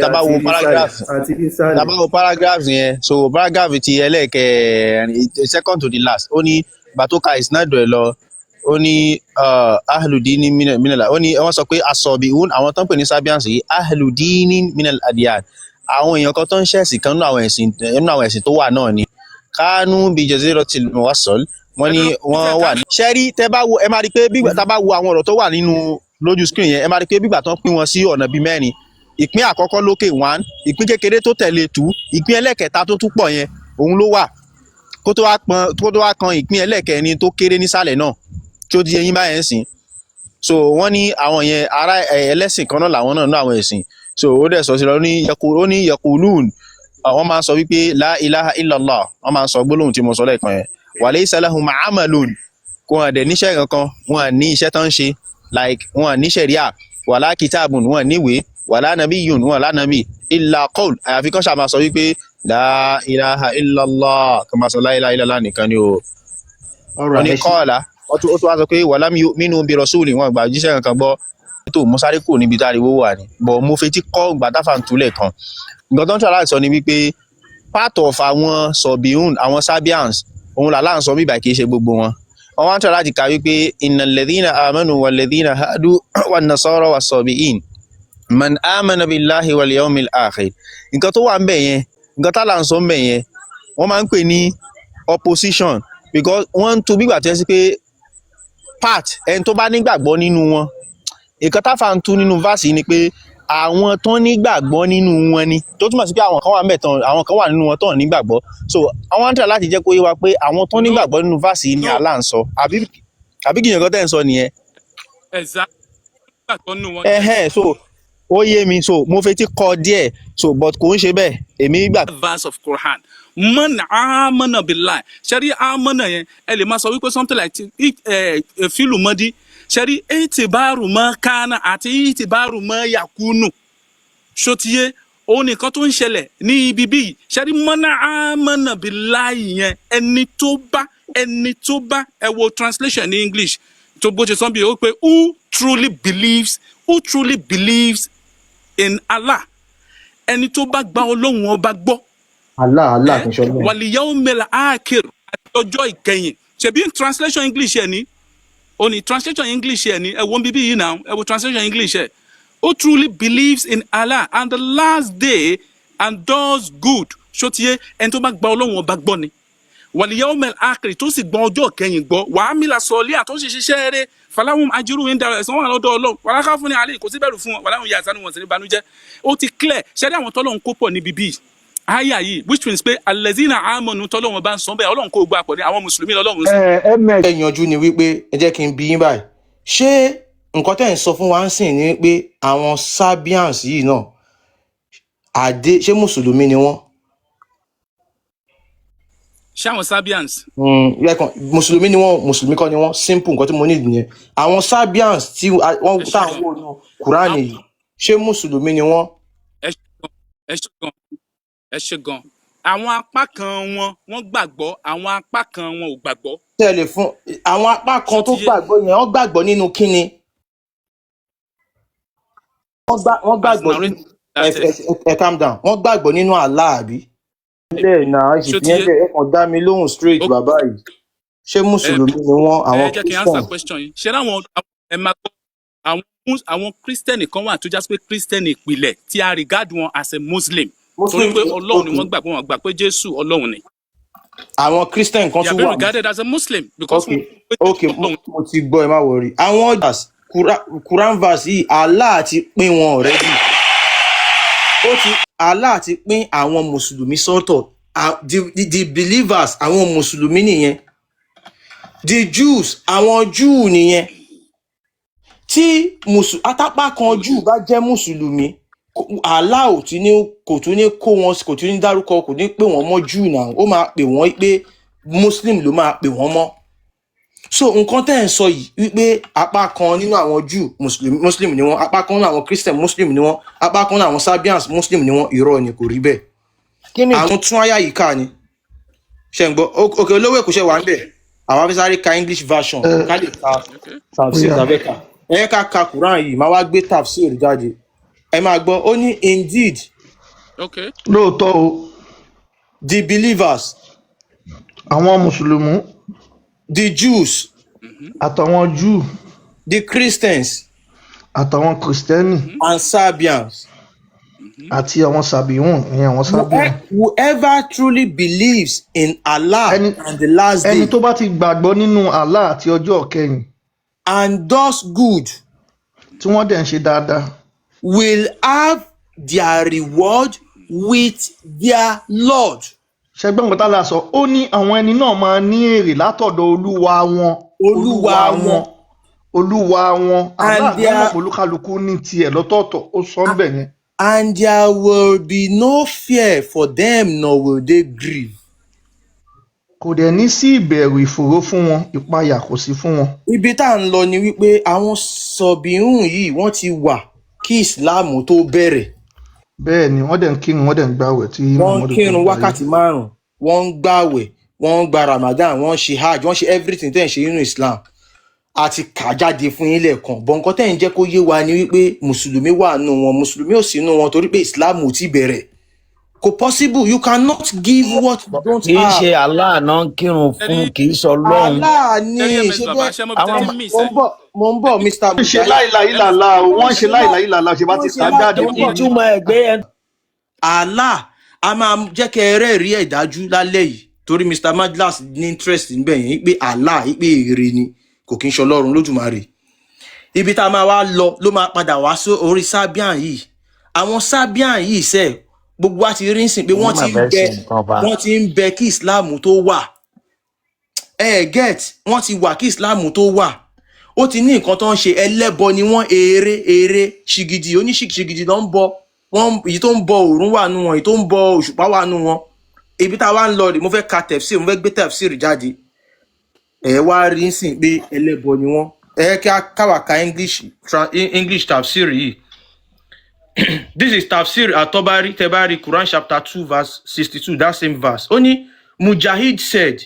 tá bá wo paragraph àti ìsàlẹ̀. tá bá wo paragraph yẹn so paragraph ti ẹlẹ́ẹ̀kẹrin second to the last ó ní ìgbà tó ka ìsinádùn ẹ̀ lọ ó ní ahludini minal ó ní wọ́n sọ pé asọ̀bìhún àwọn tó ń pè ní sabians yìí ahludini minal adiyan àwọn èèyàn kan tó ń ṣẹ̀sìn kan nínú àwọn ẹ̀sìn tó wà náà ni kánú bíi jaziratil muwassal wọ́n ní wọ́n wà ní. ṣẹ́rí tẹ́ bá wo ẹ máa rí i pé bí tá bá wo àwọn ọ̀rọ̀ tó wà nínú lójú screen yẹn ẹ máa rí i pé bígbà tó ń pín wọn sí ọ̀nà bíi mẹ́rin ìpín àkọ́kọ́ lókè 1 ìpín kékeré tó tẹ̀lé 2 ìpín ẹlẹ́kẹta tó tún pọ̀ yẹn òun ló wà kó tó wá kan ìpín ẹlẹ́kẹrin tó kéré nísàlẹ̀ náà tí ó di eyín báyẹn sìn so wọ́n ní àwọn yẹn ará ẹlẹ́sìn kan náà làwọn náà ní àwọn ẹ̀sìn so ó dẹ̀ sọ sí lọ ó ní yaqulun wọ́n máa ń sọ wípé la ilaha illallah wọ́n máa ń sọ gbólóhùn tí mo sọ lẹ́ẹ̀kan yẹn wa laysa lahum amalun kò hàn dẹ̀ níṣẹ́ kankan wọn ní iṣẹ́ tó ń ṣe like wọn ní ṣẹ̀ríà wala kitabun wọn níwèé wala nabiyyun wọn lánàbì illa qawl àyàfi kan ṣàmà sọ wípé la ilaha illallah kan máa sọ la ilaha illallah nìkan ni o wọ́n ní kọ́ọ̀lá ó tún wá sọ pé walam yu'minu bi rasuli wọn gbà jíṣẹ́ kankan gbọ́ tó mú sáré kúrò níbi tá ariwo wà ní bọ̀ mo fetí kọ́ gbàdáfà ń túlẹ̀ kan nǹkan tó ń tọ́ láti sọ ni wípé part of àwọn sọ̀bìhún àwọn sabians òun là láǹsọ bíbà kì í ṣe gbogbo wọn wọ́n wá ń tọ́ láti kà wípé innal ladhina amanu wal ladhina hadu wan nasara was sabiin man amana billahi wal yawmil akhir nǹkan tó wà ń bẹ̀ yẹn nǹkan tá láǹsọ ń bẹ̀ yẹn wọ́n máa ń pè ní opposition because wọ́n ń tu bígbà tó yẹ sí pé part ẹni tó bá nígbàgbọ́ nínú wọn nǹkan táfà ń tú nínú verse ni pé àwọn tó nígbàgbọ́ nínú wọn ni tó túmọ̀ sí pé àwọn kan wà ńbẹ̀ tán àwọn kan wà nínú wọn tó nígbàgbọ́ so àwọn ń tẹ̀ láti jẹ́ kó yé wa pé àwọn tó nígbàgbọ́ nínú verse ni Allah ń sọ àbí kí nǹkan tẹ́ ń sọ nìyẹn. So ó yé mi so mo fetí kọ díẹ̀ so but kò ń ṣe bẹ́ẹ̀ èmi gbà. verse of Quran man amana billahi ṣẹ́rí amana yẹn ẹ lè máa sọ wípé something like fílù mọ́dí ṣẹ́rí itibaru mọ́ kánà àti itibaru mọ́ yakunu ṣòtíyé òun nìkan tó ń ṣẹlẹ̀ ní ibi bíi ṣẹ́rí mọ́nà amana billahi yẹn ẹni tó bá ẹ wo translation ní English tó bó ṣe sọ bí ó pé who truly believes in Allah ẹni tó bá gba Ọlọ́run ọba gbọ́ Allah kì í ṣe Ọlọ́run wal yawmil akhir àti ọjọ́ ìkẹyìn ṣebí translation English ẹ ní ó ní translation English ẹ ní ẹ wo bíbí yìí náà ẹ wo translation English ẹ who truly believes in Allah and the last day and does good ṣótiyé ẹni tó bá gba Ọlọ́run ọba gbọ́ ni wal yawmil akhir tó sì gbọ́ ọjọ́ ìkẹyìn gbọ́ wa amila solihan tó sì ṣiṣẹ́ rere falahum ajruhum inda ẹ̀san wà lọ́dọ̀ Ọlọ́run wala khawfun alayhim kò sí bẹ̀rù fún wọn walahum yahzanun wọn sì ní banújẹ́ ó ti clear ṣẹ́rí àwọn tọ́lọ́run kó pọ̀ níbi bíi àyà yìí which means pé allazina amanu tọ́lọ́run bá ń sọ bẹ́ẹ̀ Ọlọ́run kó gbà pọ̀ ní àwọn mùsùlùmí lọ́lọ́run sọ. ẹ yanjú ni wípé ẹ jẹ́ kí n bi yín báyìí ṣé nǹkan tẹ́ ń sọ fún wa ń sìn ní pé àwọn sabians yìí náà ṣé mùsùlùmí ni wọ́n. ṣé àwọn sabians. mùsùlùmí ni wọ́n mùsùlùmí kọ́ ni wọ́n simple nǹkan tí mo ní nìyẹn àwọn sabians tí wọ́n táwọn wò ní kúránì yìí ṣé mùsùlùmí ni wọ́n. ẹ ṣe gan àwọn apá kan wọ́n gbàgbọ́ àwọn apá kan wọn ò gbàgbọ́. tẹ̀lé fún àwọn apá kan tó gbàgbọ́ yẹn wọ́n gbàgbọ́ nínú kíni. wọ́n gbàgbọ́ nínú calm down wọ́n gbàgbọ́ nínú Allah àbí. ilé náà ìṣìyẹn lè ẹ̀kan dá mi lóhùn straight bàbá yìí ṣé mùsùlùmí ni wọ́n àwọn Christian. ẹ jẹ́ kí n answer question yìí ṣé láwọn ẹ máa gbọ́ àwọn Christian kan wà tó jásí pé Christian ìpìlẹ̀ tí a regard wọn as a Muslim torí pé Ọlọ́run ni wọ́n gbà pé wọ́n gbà pé Jésù Ọlọ́run ni. àwọn Christian kan tún wà. they are regarded as a Muslim because okay mo ti gbọ́ ẹ má worry àwọn Quran verse yìí Allah ti pín wọn already Allah ti pín àwọn mùsùlùmí sọ́tọ̀ the believers àwọn mùsùlùmí nìyẹn the Jews àwọn Jew nìyẹn tí atápá kan Jew bá jẹ́ mùsùlùmí Allah kò tún ní kó wọn kò tún ní dárúkọ kò ní pè wọ́n mọ́ Jew náà ó máa pè wọ́n pé Muslim ló máa pè wọ́n mọ́ so nǹkan tẹ́ ń sọ yìí wípé apá kan nínú àwọn Jew Muslim ni wọ́n apá kan nínú àwọn Christian Muslim ni wọ́n apá kan nínú àwọn Sabians Muslim ni wọ́n irọ́ ni kò rí bẹ́ẹ̀ àwọn tún àyà yìí ká ni ṣe ń gbọ́ òkè olówó èkó ṣe wà ń bẹ̀ àwa fẹ́ sáré ka English version ká lè ka Okay. tafsir Oya. tàbẹ́ ká ẹ ká ka Quran yìí máa wá gbé tafsir jáde ẹ máa gbọ́ ó ní indeed Okay. lóòótọ́ o the believers àwọn mùsùlùmí the Jews àtàwọn Júù the Christians àtàwọn kìrìsìtẹ́nì and Sabians àti àwọn sàbíhùn ìyẹn àwọn sábíhùn whoever truly believes in Allah Ẹni- and the last ẹni day tó bá ti gbàgbọ́ nínú Allah àti ọjọ́ kẹyìn and does good tí wọ́n dẹ̀ ń ṣe dáadáa will have their reward with their Lord. ṣẹgbẹ́ nǹkan tá a la sọ ó ní àwọn ẹni náà máa ní èrè látọ̀dọ̀ olúwa wọn Olúwa wọn. olúwa wọn And their- aláàgbọ́n olúkálukú ní tiẹ̀ lọ́tọ̀ọ̀tọ̀ ó sọ ń bẹ̀ yẹn And there will be no fear for them, nor will they grieve. kò dẹ̀ ní sí ìbẹ̀rù ìfòòró fún wọn ìpayà kò sí fún wọn Ibi tá à ń lọ ni wípé àwọn sọ̀bìhùn yìí wọ́n ti wà kí Ìsìláàmù tó bẹ̀rẹ̀. bẹ́ẹ̀ ni wọ́n dẹ̀ ń kírun wọ́n dẹ̀ ń gbàwẹ̀ tí Wọ́n ń Muhammadu kírun tó ń gbà wákàtí yìí. márùn-ún, wọ́n ń gbàwẹ̀, wọ́n ń gba Ramadan, wọ́n ń ṣe hajj, wọ́n ń ṣe everything tẹ́ ń ṣe nínú Islam. Àti kà jáde fún yín lẹ́ẹ̀kan. Bọ̀ nǹkan tẹ́ ń jẹ́ kó yé wa ni wípé Mùsùlùmí wà nù wọn, Mùsùlùmí ò sí nù wọn torí pé Ìsìláàmù ò tí bẹ̀rẹ̀. Kò possible, you cannot give what you don't kì í have. ṣe Allah náà ń kírun fún kì í sọ lọ́hùn. Allah ni Tẹ́lẹ̀ ṣe mẹ́sàn bàbá bẹ́ẹ̀. ṣẹ́ mọ́ bí tẹ́lẹ̀ Àwọn- miss mo ẹ̀. ń bọ̀ mo ń bọ̀ Mr. wọ́n ń ṣe Mujahid. láìláìlàlá o wọ́n ń ṣe láìláìlàlá ṣe bá ti kà jáde fún yín. ìtumọ̀ ẹgbẹ́ yẹn Allah a máa jẹ́ kẹ́ ẹ rẹ́ẹ̀rí ẹ̀ dájú lálẹ́ yìí torí Mr. Majlas ní interest níbẹ̀ yẹn pé Allah pé èrè ni kò kí ń ṣọlọ́run lójúmọ́rè ibi tá a máa wá lọ ló máa padà wá sí orí Sabian yìí àwọn Sabian yìí sẹ́ gbogbo wa ti rí ń sìn pé wọ́n ti ń bẹ wọ́n ti ń bẹ kí Islam tó wà get wọ́n ti wà kí Islam tó wà ó ti ní nǹkan tó ń ṣe ẹlẹ́bọ ni wọ́n èrè ṣìgìdì oníṣìgìdì ló ń bọ wọn èyí tó ń bọ òòrùn wà nù wọn èyí tó ń bọ òṣùpá wà nù wọn ibi tá a wá ń lọ rè mo fẹ́ ka tẹ̀fsìrì mo fẹ́ gbé tẹ̀fsìrì jáde ẹ wá rí sìn pé ẹlẹ́bọ ni wọ́n ẹ kí a káwà ka English tẹ̀fsìrì yìí this is tẹ̀fsìrì àtọ́bárí tẹ́bárí Quran chapter 2 verse 62 that same verse ó ní Mujahid said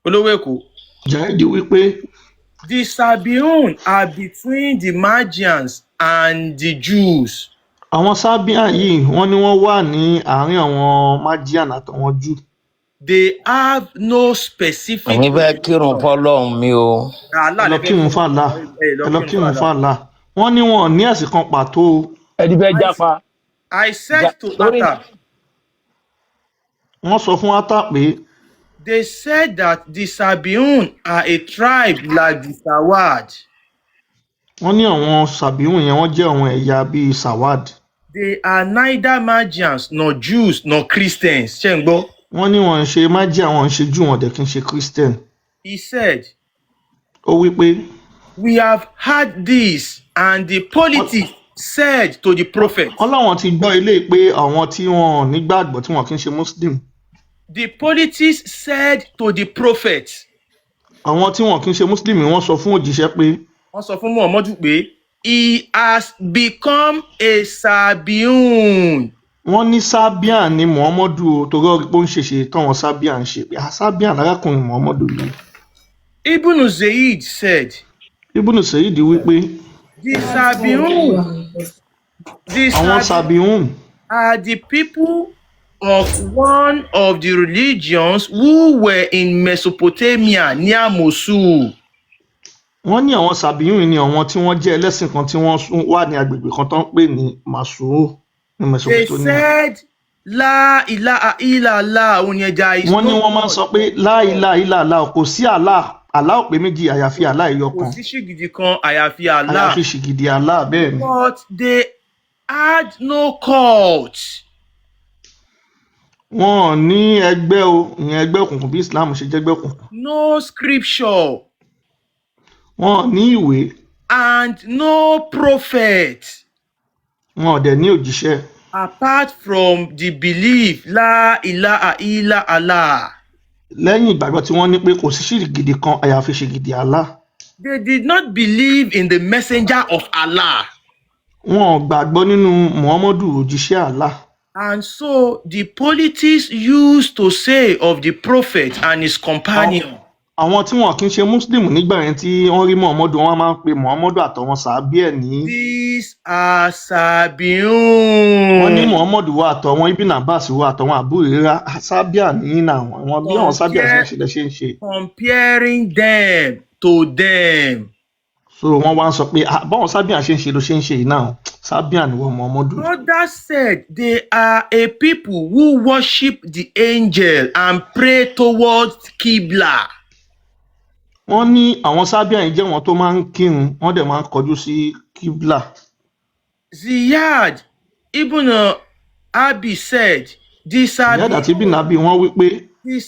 olówó èkó Jahidi wípé the Sabiun are between the Magians and the Jews. àwọn sábíà yìí wọ́n ní wọ́n wà ní àárín àwọn Magian àtàwọn Júù They have no specific. ẹ̀yin fẹ́ kírun fọ́lọ́run mi o. Allah ẹ lọ kírun fàlà ẹ lọ kírun fàlà wọ́n ní wọn ò ní ẹ̀sìn kan pàtó o. ẹni fẹ́ jápa I said to Sorry. Atta, wọ́n sọ fún Ata pé they said that the Sabiun are a tribe like the Sawad. wọ́n ní àwọn sàbíhùn yẹn wọ́n jẹ́ àwọn ẹ̀yà bíi Sawad They are neither Magians nor Jews nor Christians. Ṣé ń gbọ́? wọ́n ní wọn ń ṣe Magian wọn ń ṣe Júù wọn dẹ̀ kí ń ṣe Christian He said, ó wí pé we have heard this and the politics said to the prophet. wọ́n láwọn ti gbọ́ ilé pé àwọn tí wọn ò nígbàgbọ́ tí wọn kì í ṣe Muslim The politics said to the prophet. àwọn tí wọn kì í ṣe Muslim wọ́n sọ fún òjíṣẹ́ pé Wọ́n sọ fún Muhammadu pé he has become a Sabiun. wọ́n ní Sabian ni Muhammadu o torí ọ̀rí pé ó ń ṣèṣe táwọn Sabian ń ṣe pé Sabian arákùnrin Muhammadu yìí Ibn Zayd said, Ibn Sayyid wípé the Sabiun, the àwọn Sabiun Sàbíhùn are the people of one of the religions who were in Mesopotamia near Mosul. wọ́n ní àwọn Sàbíhùn ni àwọn tí wọ́n jẹ́ ẹlẹ́sìn kan tí wọ́n wà ní agbègbè kan tó ń pè ní Masuru ní They Mesopotamia said, La ilaha illallah, there is wọ́n ní no wọ́n máa ń sọ pé la ilaha illallah kò sí Allah Allah ò pé méjì àyàfi Allah ẹyọ kan position gidi kan àyàfi Allah. àyàfi ṣìgìdì Allah bẹ́ẹ̀ ni But they had no cult. wọn ò ní ẹgbẹ́ o ìyẹn ẹgbẹ́ òkùnkùn bí Islam ṣe jẹ́gbẹ́ òkùnkùn No scripture wọn ò ní ìwé and no prophet wọn ò dẹ̀ ní òjíṣẹ́ apart from the belief La ilaha illallah. lẹ́yìn ìgbàgbọ́ tí wọ́n ní pé kò sí ṣìgìdì kan àyàfi ṣìgìdì Allah They did not believe in the messenger of Allah. wọn ò gbàgbọ́ nínú Muhammadu òjíṣẹ́ Allah And so the politics used to say of the prophet and his companion àwọn tí wọn kì í ṣe muslim nígbà yẹn tí wọ́n rí muhammadu wọ́n máa ń pe muhammadu àtàwọn sàábí ẹ̀ ní. These are wọ́n ní Sabiun. muhammadu wa àtàwọn ibn abbas wa àtàwọn àbúrò sábíà ní àwọn bí àwọn sábíà ṣe ń ṣe lẹ ṣe ń ṣe. Comparing them to them. so wọ́n wá ń sọ pé báwọn sábíà ṣe ń ṣe ló ṣe ń ṣe yìí náà sábíà ni wọ́n muhammadu. Others said they are a people who worship the angel and pray towards Qibla. wọ́n ní àwọn sábíà yìí jẹ́ wọn tó máa ń kírun wọ́n dẹ̀ máa ń kọjú sí kíbla. Ziyad ibn Abi said, the ìyá àti bí nàbí wọ́n wí pé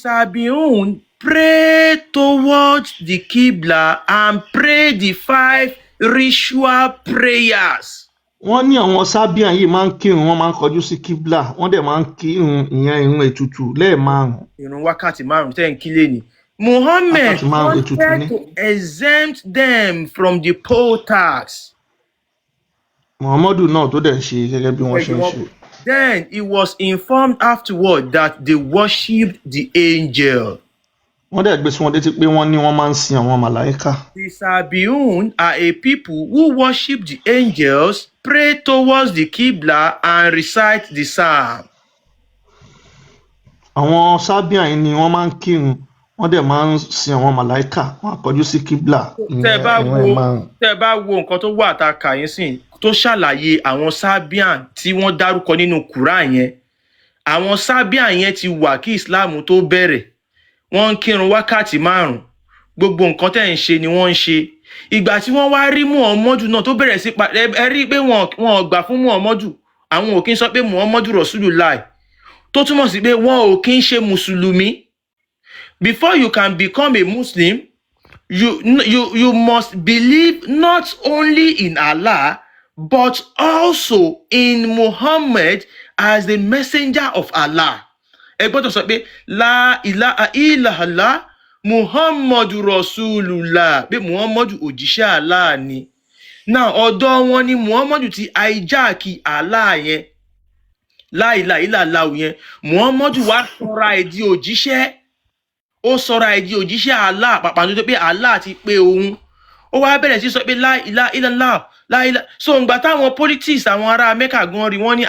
Sabiun pray towards the Qibla and pray the 5 ritual prayers. wọ́n ní àwọn sábíà yìí máa ń kírun wọ́n máa ń kọjú sí kíbla wọ́n dẹ̀ máa ń kírun ìyẹn ìrun ètùtù lẹ́ẹ̀márùn-ún. Ìrun wákàtí 5 tẹ́ ń kí lẹ́ni. Muhammad Wákàtí 5 ètùtù wanted ni. to exempt them from the poll tax. muhammadu náà tó dẹ̀ ń ṣe gẹ́gẹ́ bí wọ́n ṣe ń ṣe. Then he was informed afterward that they worshipped the angel. wọ́n dẹ̀ gbé sí wọn létí pé wọ́n ní wọ́n máa ń sin àwọn màláíkà. The Sabiun are a people who worship the angels, pray towards the Qibla, and recite the psalm. àwọn sábíà yìí ni wọ́n máa ń kírun wọ́n dẹ̀ máa ń sin àwọn màláíkà wọ́n á kọjú sí kíbla. Tẹ́ ẹ bá wo nǹkan tó wà tá a kà yín sìn tó ṣàlàyé àwọn Sabian tí wọ́n dárúkọ nínú Quran yẹn. Àwọn Sabian yẹn ti wà kí Islam tó bẹ̀rẹ̀. Wọ́n ń kírun wákàtí 5. Gbogbo nǹkan tẹ́ ń ṣe ni wọ́n ń ṣe. Ìgbà tí wọ́n wá rí Muhammadu náà tó bẹ̀rẹ̀ sí ẹ rí pé wọn ò gbà fún Muhammadu. Àwọn ò kí ń sọ pé Muhammadu Rasulullah. Tó túmọ̀ sí pé wọn ò kí ń ṣe Mùsùlùmí. Before you can become a Muslim, you must believe not only in Allah, but also in Muhammad as the messenger of Allah. Ẹ gbọ́dọ̀ sọ pé La ilaha illallah Muhammadu Rasulullah pé Muhammadu òjíṣẹ́ Allah ni. Now ọ̀dọ̀ wọn ni Muhammadu ti hijack Allah yẹn. La ilaha illallah yẹn. Muhammadu wá sọra ẹ̀ di òjíṣẹ́. Ó sọra ẹ̀ di òjíṣẹ́ Allah pàpà tó pé Allah ti pé òun. Ó wá bẹ̀rẹ̀ sí sọ pé La ilaha illallah La ilaha. So ǹgbà táwọn politics àwọn ará Mẹ́kà gan rí wọ́n ní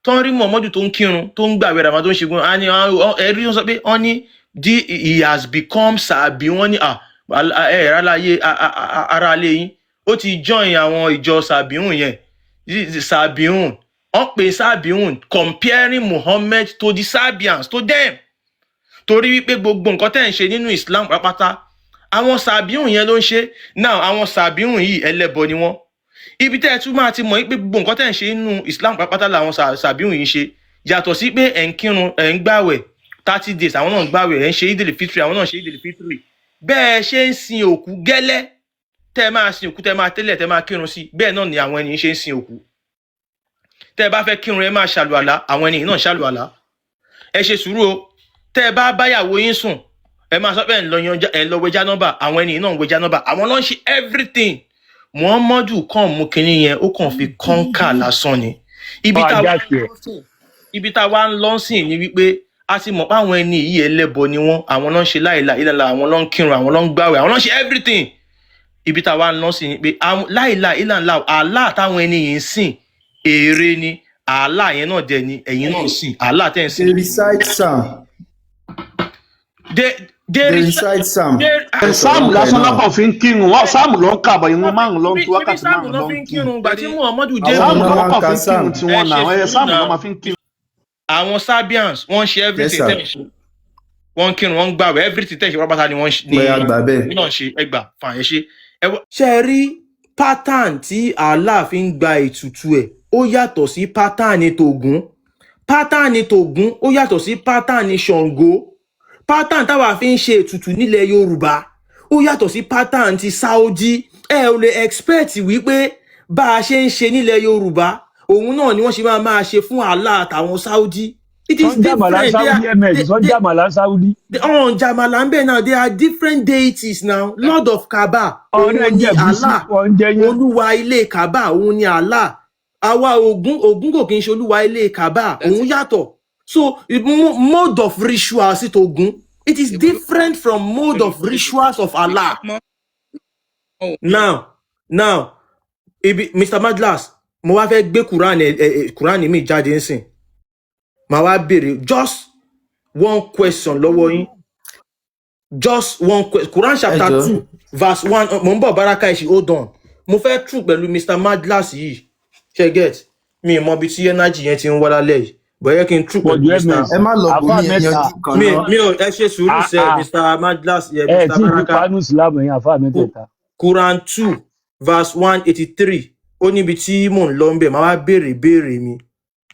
tó ń rí Muhammadu tó ń kírun tó ń gbàwẹ̀ Ramadan tó ń ṣe gan ẹ̀rí wọn sọ pé wọ́n ní he has become Sabi wọ́n ní ara alẹ́ yín ó ti join àwọn ìjọ Sabiun yẹn Sabiun wọ́n pè Sabiun comparing Muhammad to the Sabians to them torí wípé gbogbo nǹkan tẹ́ ń ṣe nínú Islam pátápátá àwọn Sabiun yẹn ló ń ṣe now àwọn Sabiun yìí ẹlẹ́bọ ni wọ́n ibi tẹ́ ẹ tún máa ti mọ̀ pé gbogbo nǹkan tẹ́ ń ṣe nínú Islam pátápátá làwọn Sabiun yìí ń ṣe yàtọ̀ sí pé ẹ̀ ń kírun ẹ̀ ń gbàwẹ̀ 30 days àwọn náà ń gbàwẹ̀ ẹ̀ ń ṣe Eid al-Fitr àwọn náà ń ṣe Eid al-Fitr bẹ́ẹ̀ ṣe ń sin òkú gẹ́lẹ́ tẹ́ ẹ máa sin òkú tẹ́ ẹ máa tẹ́lẹ̀ tẹ́ ẹ máa kírun sí bẹ́ẹ̀ náà ni àwọn ènìyàn ṣe ń sin òkú tẹ́ ẹ bá fẹ́ kírun ẹ máa ṣàlùwàlá àwọn ènìyàn náà ṣàlùwàlá ẹ ṣe sùúrù o tẹ́ ẹ bá báyàwó yín sùn ẹ máa sọ pé ẹ lọ wẹ jánábà àwọn ènìyàn náà wẹ jánábà àwọn náà ń ṣe everything Muhammadu kàn mú kinní yẹn ó kàn fi kọ́ńkà lásán ni ibi tá a wá ń lọ sìn ni wípé a ti mọ̀ pé àwọn ẹni yìí ẹlẹ́bọ ni wọ́n àwọn náà ń ṣe la ilaha illallah àwọn náà ń kírun àwọn náà ń gbàwẹ̀ àwọn náà ń ṣe everything ibi tá a wá ń lọ sìn ni pé la ilaha illallah Allah táwọn ẹni yìí ń sìn èrè ni Allah yẹn náà dẹ̀ ni ẹ̀yin náà ń sìn Allah tẹ̀ ń sìn. They recite Psalm. They recite Psalm. Sáàmù lásán lọ́kàn fi ń kírun wọ́n sáàmù ló ń kà bọ̀ ìwọ̀n márùn-ún ló ń tu wákàtí márùn-ún ló ń kírun. Ìgbà tí Muhammadu dé sáàmù lọ́kàn fi ń kírun tiwọn náà ẹ̀ sáàmù ló máa fi ń kírun. Àwọn Sabians wọ́n ń ṣe everything tẹ̀ ń ṣe wọ́n ń kírun wọ́n ń gbàwẹ̀ everything tẹ̀ ń ṣe pápátá ni wọ́n ń ṣe ẹgbà fàyẹ̀ ṣe. Ṣé ẹ rí pattern tí Allah fi ń gba ètùtù ẹ̀ ó yàtọ̀ sí pattern tògún pattern tògún ó yàtọ̀ sí pattern Ṣàngó pattern táwa fi ń ṣe ètùtù nílẹ̀ Yorùbá ó yàtọ̀ sí pattern ti Saudi ẹ ò lè expect wípé bá a ṣe ń ṣe nílẹ̀ Yorùbá òun náà ni wọ́n ṣe máa ṣe fún Allah àtàwọn Saudi. It is different. Jamala Saudi. Jamala ń bẹ̀ now they are different deities now. Lord of Kaaba òun ni Allah olúwa ilé Kaaba òun ni Allah àwa Ògún kò kí n ṣe olúwa ilé Kaaba òun yàtọ̀. So mode of ritual sí t'Ògún It is different from mode of rituals of Allah. Now, Mr. Madlas, mo wá fẹ́ gbé Quran mi jáde ńsìn. Màá wá béèrè just one question lọ́wọ́ yín. Just one question. Quran chapter 2 verse 1. Mo ń bọ̀ Baraka Ishi, hold on. Mo fẹ́ true pẹ̀lú Mr. Madlas yìí. Ṣé get? Mi mọ bí tí energy yẹn ti ń wá lálẹ́ yìí. Bóyá kí n true pẹ̀lú Mr. Ẹ má lọ bò ní ẹyanjú kan náà. Mi ò ẹ ṣe sùúrù sẹ́ Mr. Madlas yẹn Mr. Baraka. panu Islam yẹn àfa mẹ́tẹ̀ẹ̀ta. Quran 2 verse 183. Ó níbi tí mò ń lọ ń bẹ̀ máa wá béèrè mi.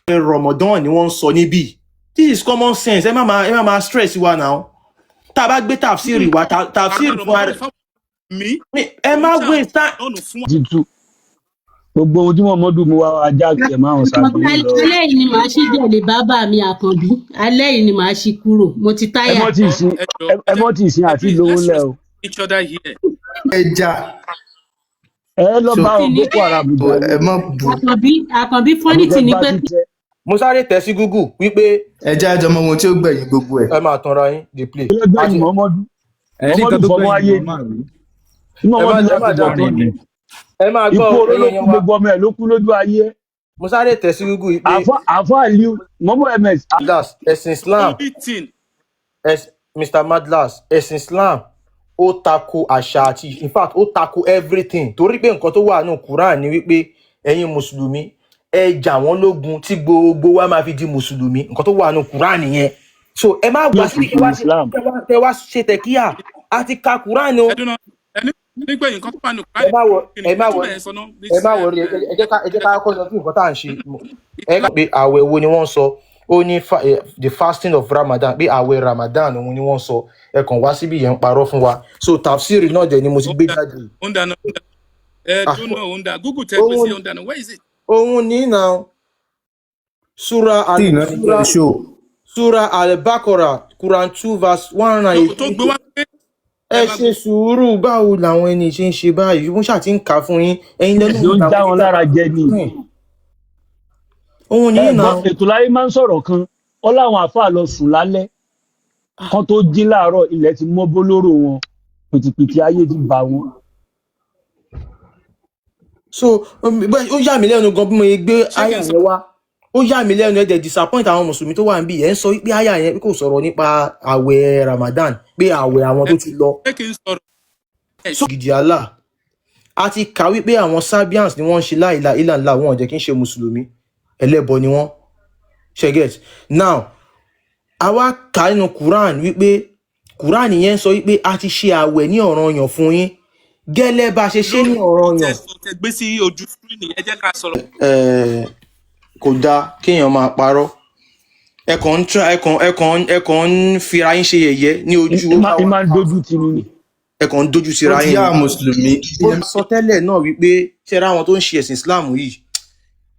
Ramadan ni wọ́n ń sọ níbí. This is common sense. Ẹ má máa stress wa now. Tá bá gbé tafsiri wa tafsiri fún ara ẹ má waste time. Jitu. Gbogbo ohun tí Muhammadu mú wá ajá kẹ̀ máa ń ṣàbí lọ. Alẹ́ yìí ni màá ṣí jẹ̀lé bàbá mi Àkànbí. Alẹ́ yìí ni màá ṣí kúrò. Mo ti táyà. Ẹ mọ́ tí ìsìn àti lówó lẹ̀ o. Ẹja. Ẹ lọ bá ọ Boko Haram jà. Ẹ má bù. Àkànbí fọ́nìtì ni pé. Mo sáré tẹ̀ sí Google wípé ẹja àjọmọ ohun tí ó gbẹ̀yìn gbogbo ẹ̀. ẹ máa tanra yín dey play. Ilé gbẹ̀yìn Muhammadu. Muhammadu fọmọ ayé ni. Ẹ máa gbọ́ ikú oró ló kú gbogbo ọmọ ẹ̀ ló kú lójú ayé. Mo sáré tẹ̀ sí Google wípé. Àfọ Aliu Mọ́mọ́ MS. Ẹ̀sìn Islam. Mr. Madlas, ẹ̀sìn Islam ó tako àṣà àti in fact ó tako everything torí pé nǹkan tó wà nínú Quran ni wípé ẹ̀yin mùsùlùmí ẹ jà wọ́n lógun tí gbogbo wa máa fi di mùsùlùmí nǹkan tó wà nínú Quran nìyẹn. So ẹ má wá sí kí wá ṣe tẹ̀kíyà àti ka Quran o. Nígbà yìí nǹkan tó wà nínú Quran ẹ má wọrí ẹ jẹ́ ká kọ́ lọ sí nǹkan tá à ń ṣe. Ẹ gbà pé àwẹ̀ wo ni wọ́n sọ ó ní the fasting of Ramadan pé àwẹ̀ Ramadan òun ni wọ́n sọ ẹ kàn wá síbi yẹn ń parọ́ fún wa so tafsiri náà dẹ̀ ni mo ti gbé jáde. Google tell me say ondana where is it? Òun ní now Surah Al-Baqarah Quran 2 verse 180. Ẹ ṣe sùúrù báwo làwọn ẹni ṣe ń ṣe báyìí wọ́n ṣáà ti ń kà fún yín ẹ̀yin lẹ́nu ló ń dá wọn lára jẹ ni. Òun ní now ètò láyé máa ń sọ̀rọ̀ kan ó láwọn àfáà lọ sùn lálẹ́ kan tó jí láàárọ̀ ilẹ̀ ti mọ́ bólóró wọn pìtìpìtì ayé ti bà wọ́n. So ó yà mí lẹ́nu gan bí mo gbé àyà yẹn wá ó yà mí lẹ́nu ẹ̀dẹ̀ disappoint àwọn mùsùlùmí tó wà níbí ẹ̀ ń sọ pé àyà yẹn kò sọ̀rọ̀ nípa àwẹ̀ Ramadan pé àwẹ̀ àwọn tó ti lọ. So gidi Allah a ti kà wípé àwọn Sabians ni wọ́n ń ṣe láìla ìlànà wọn ò jẹ́ kí ń ṣe mùsùlùmí ẹlẹ́bọ ni wọ́n ṣe get now àwa kà nínú Quran wípé Quran yẹn sọ wípé a ti ṣe àwẹ̀ ní ọ̀ranyàn fún yín gẹ́lẹ́ bá ṣe ṣe ní ọ̀ranyàn. Gbé sí ojú screen ẹ jẹ́ ká sọ̀rọ̀. Kò dáa kéèyàn máa parọ́ ẹ kàn ń fira yín ṣe yẹ̀yẹ́ ní ojú ẹ máa ń dojú tì mí. Ẹ kàn ń dojú tira yín. Ó ti yá mùsùlùmí. Ó sọ tẹ́lẹ̀ náà wípé ṣe ra àwọn tó ń ṣe ẹ̀sìn Islam yìí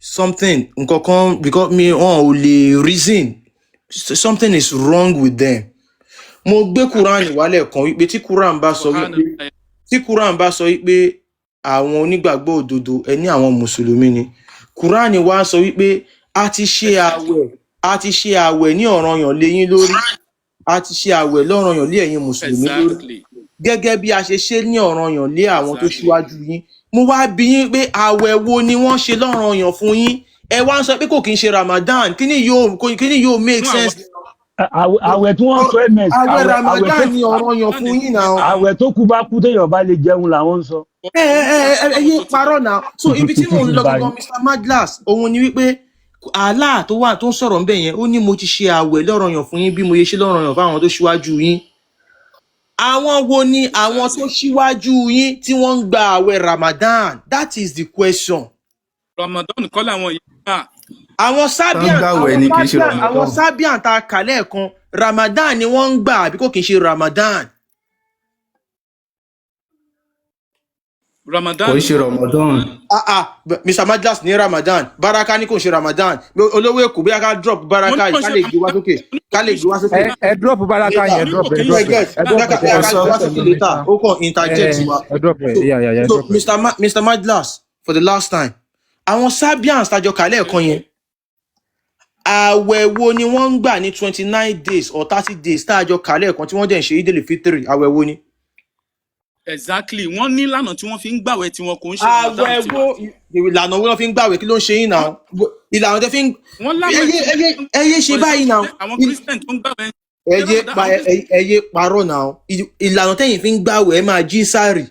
something nǹkan kan because mi wọn ò lè reason something is wrong with them. Mo gbé Quran wálẹ̀ kan wípé tí Quran bá sọ wípé àwọn onígbàgbọ́ òdodo ẹni àwọn mùsùlùmí ni Quran wá sọ wípé a ti ṣe àwẹ̀ ní ọ̀ranyàn lé yín lórí a ti ṣe àwẹ̀ lọ́ranyàn lé ẹ̀yin mùsùlùmí lórí gẹ́gẹ́ bí a ṣe ṣe ní ọ̀ranyàn lé àwọn tó ṣíwájú yín. Mo wá bi yín pé àwẹ̀ wo ni wọ́n ṣe lọ́ranyàn fún yín ẹ wá ń sọ pé kò kí ń ṣe Ramadan kí ni yóò make sense. Àwẹ̀ tí wọ́n sọ ms àwẹ̀ Ramadan ni ọ̀ranyàn fún yín náà. Àwẹ̀ tó kú bá kú téèyàn bá lè jẹun làwọn ń sọ. Ẹyẹ parọ́ náà so ibi tí mò ń lọ gangan Mr. Madlas òun ni wípé Allah tó wà tó ń sọ̀rọ̀ ń bẹ̀ yẹn ó ní mo ti ṣe àwẹ̀ lọ́ranyàn fún yín bí mo yẹ ṣe lọ́ranyàn fún àwọn tó ṣíwájú yín. Àwọn wo ni àwọn tó ṣíwájú yín tí wọ́n ń gba àwẹ̀ Ramadan? That is the question. Ramadan kọ́ làwọn yìí gbà. Àwọn Sabian tá a kà lẹ́ẹ̀kan Ramadan ni wọ́n ń gbà àbí kò kì í ṣe Ramadan. Kò ṣe Ramadan. Mr. Madlas ní Ramadan Baraka ní kò ṣe Ramadan olówó Èkó bí a ká drop Baraka yìí ká lè gbé wá sókè ẹ drop Baraka yẹn later ó kàn interject wa. So Mr. Madlas for the last time àwọn Sabians tajọ kàlẹ́ ẹ̀kan yẹn àwẹ̀ wo ni wọ́n ń gbà ní 29 days or 30 days tá a jọ kálẹ̀ kan tí wọ́n dẹ̀ ń ṣe ìdílé fitiri àwẹ̀ wo ni. exactly wọ́n ní ìlànà tí wọ́n fi ń gbàwẹ̀ tí wọn kò ń ṣe Ramadan àwẹ̀ tiwa. wo ìlànà wo ló fi ń gbàwẹ̀ kí ló ń ṣe yín náà ìlànà tẹ́ fi ń wọ́n láwọn ẹyẹ ṣe báyìí náà àwọn Christian tó ń gbàwẹ̀ ẹyẹ parọ́ náà ìlànà tẹ́yìn fi ń gbàwẹ̀ ẹ máa jí sáré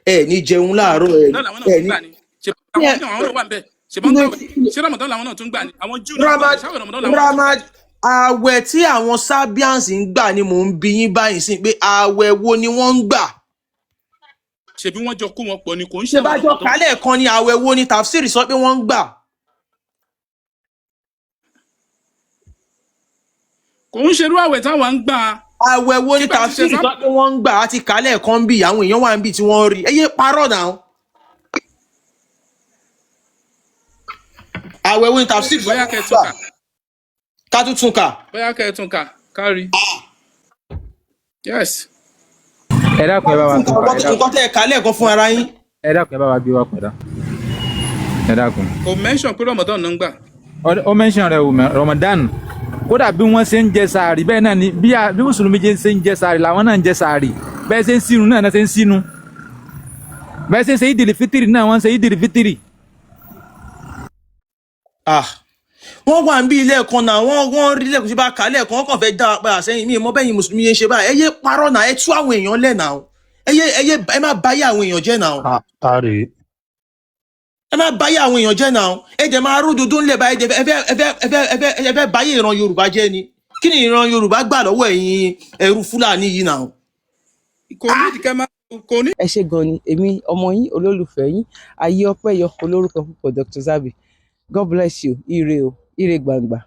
ẹ ní jẹun láàárọ̀ ẹ ní. ṣé Ramadan làwọn náà tún gbà ní àwọn Júù náà ṣáwẹ̀ Ramadan làwọn náà. àwẹ̀ tí àwọn Sabians ń gbà ni mò ń bi yín báyìí sí pé àwẹ̀ wo ni wọ́n ń gbà. ṣebí wọ́n jọ kó wọn pọ̀ ni kò ń ṣe àwọn Ramadan. ṣé bá jọ kálẹ̀ kan ni àwẹ̀ wo ni tafsir sọ pé wọ́n ń gbà. kò ń ṣerú àwẹ̀ táwọn ń gbà. àwẹ̀ wo ni tafsir sọ pé wọ́n ń gbà àti kálẹ̀ kan bí àwọn èèyàn wà ń bí tí wọ́n rí ẹ yé parọ́ náà. àwẹ̀ wo ni tafsir sọ pé wọ́n ń gbà. ká tún tún kà. bóyá kẹ́ ẹ tún kà kárí. yes. ẹ dákun ẹ bá wa tún kà. nǹkan tẹ́ ẹ kálẹ̀ kan fún ara yín. ẹ dákun ẹ bá wa gbé wa padà. ẹ dákun. kò mention pé Ramadan náà ń gbà. ó mention rẹ o Ramadan kódà bí wọ́n ṣe ń jẹ sàárì bẹ́ẹ̀ náà ni bí mùsùlùmí ṣe ń jẹ sàárì làwọn náà ń jẹ sàárì bẹ́ẹ̀ ṣe ń sínú náà ṣe ń sínú bẹ́ẹ̀ ṣe ń ṣe ìdìlì fítìrì náà wọ́n ń ṣe ìdìlì fítìrì. wọ́n wà ń bí ilé ẹ̀kan náà wọ́n rí lẹ́kùn sí bá kà lẹ́ẹ̀kan wọ́n kàn fẹ́ dá apá àsẹ́yìn mí mọ́ bẹ́yìn mùsùlùmí yẹn ṣe báyìí ẹ yé parọ́ náà ẹ tú àwọn èèyàn lẹ̀ náà ẹ má báyé àwọn èèyàn jẹ́ náà. ẹ má báyé àwọn èèyàn jẹ́ náà ẹ jẹ́ máa rú dúdú ńlẹ̀ báyìí ẹ fẹ́ báyé ìran Yorùbá jẹ́ ni kí ni ìran Yorùbá gbà lọ́wọ́ ẹ̀yin ẹrú Fúlàní yìí náà. ẹ ṣé gan ni èmi ọmọ yín olólùfẹ́ yín ayé ọpẹ́ yọ olórúkọ púpọ̀ Dr. Zabby God bless you ire o ire gbangba.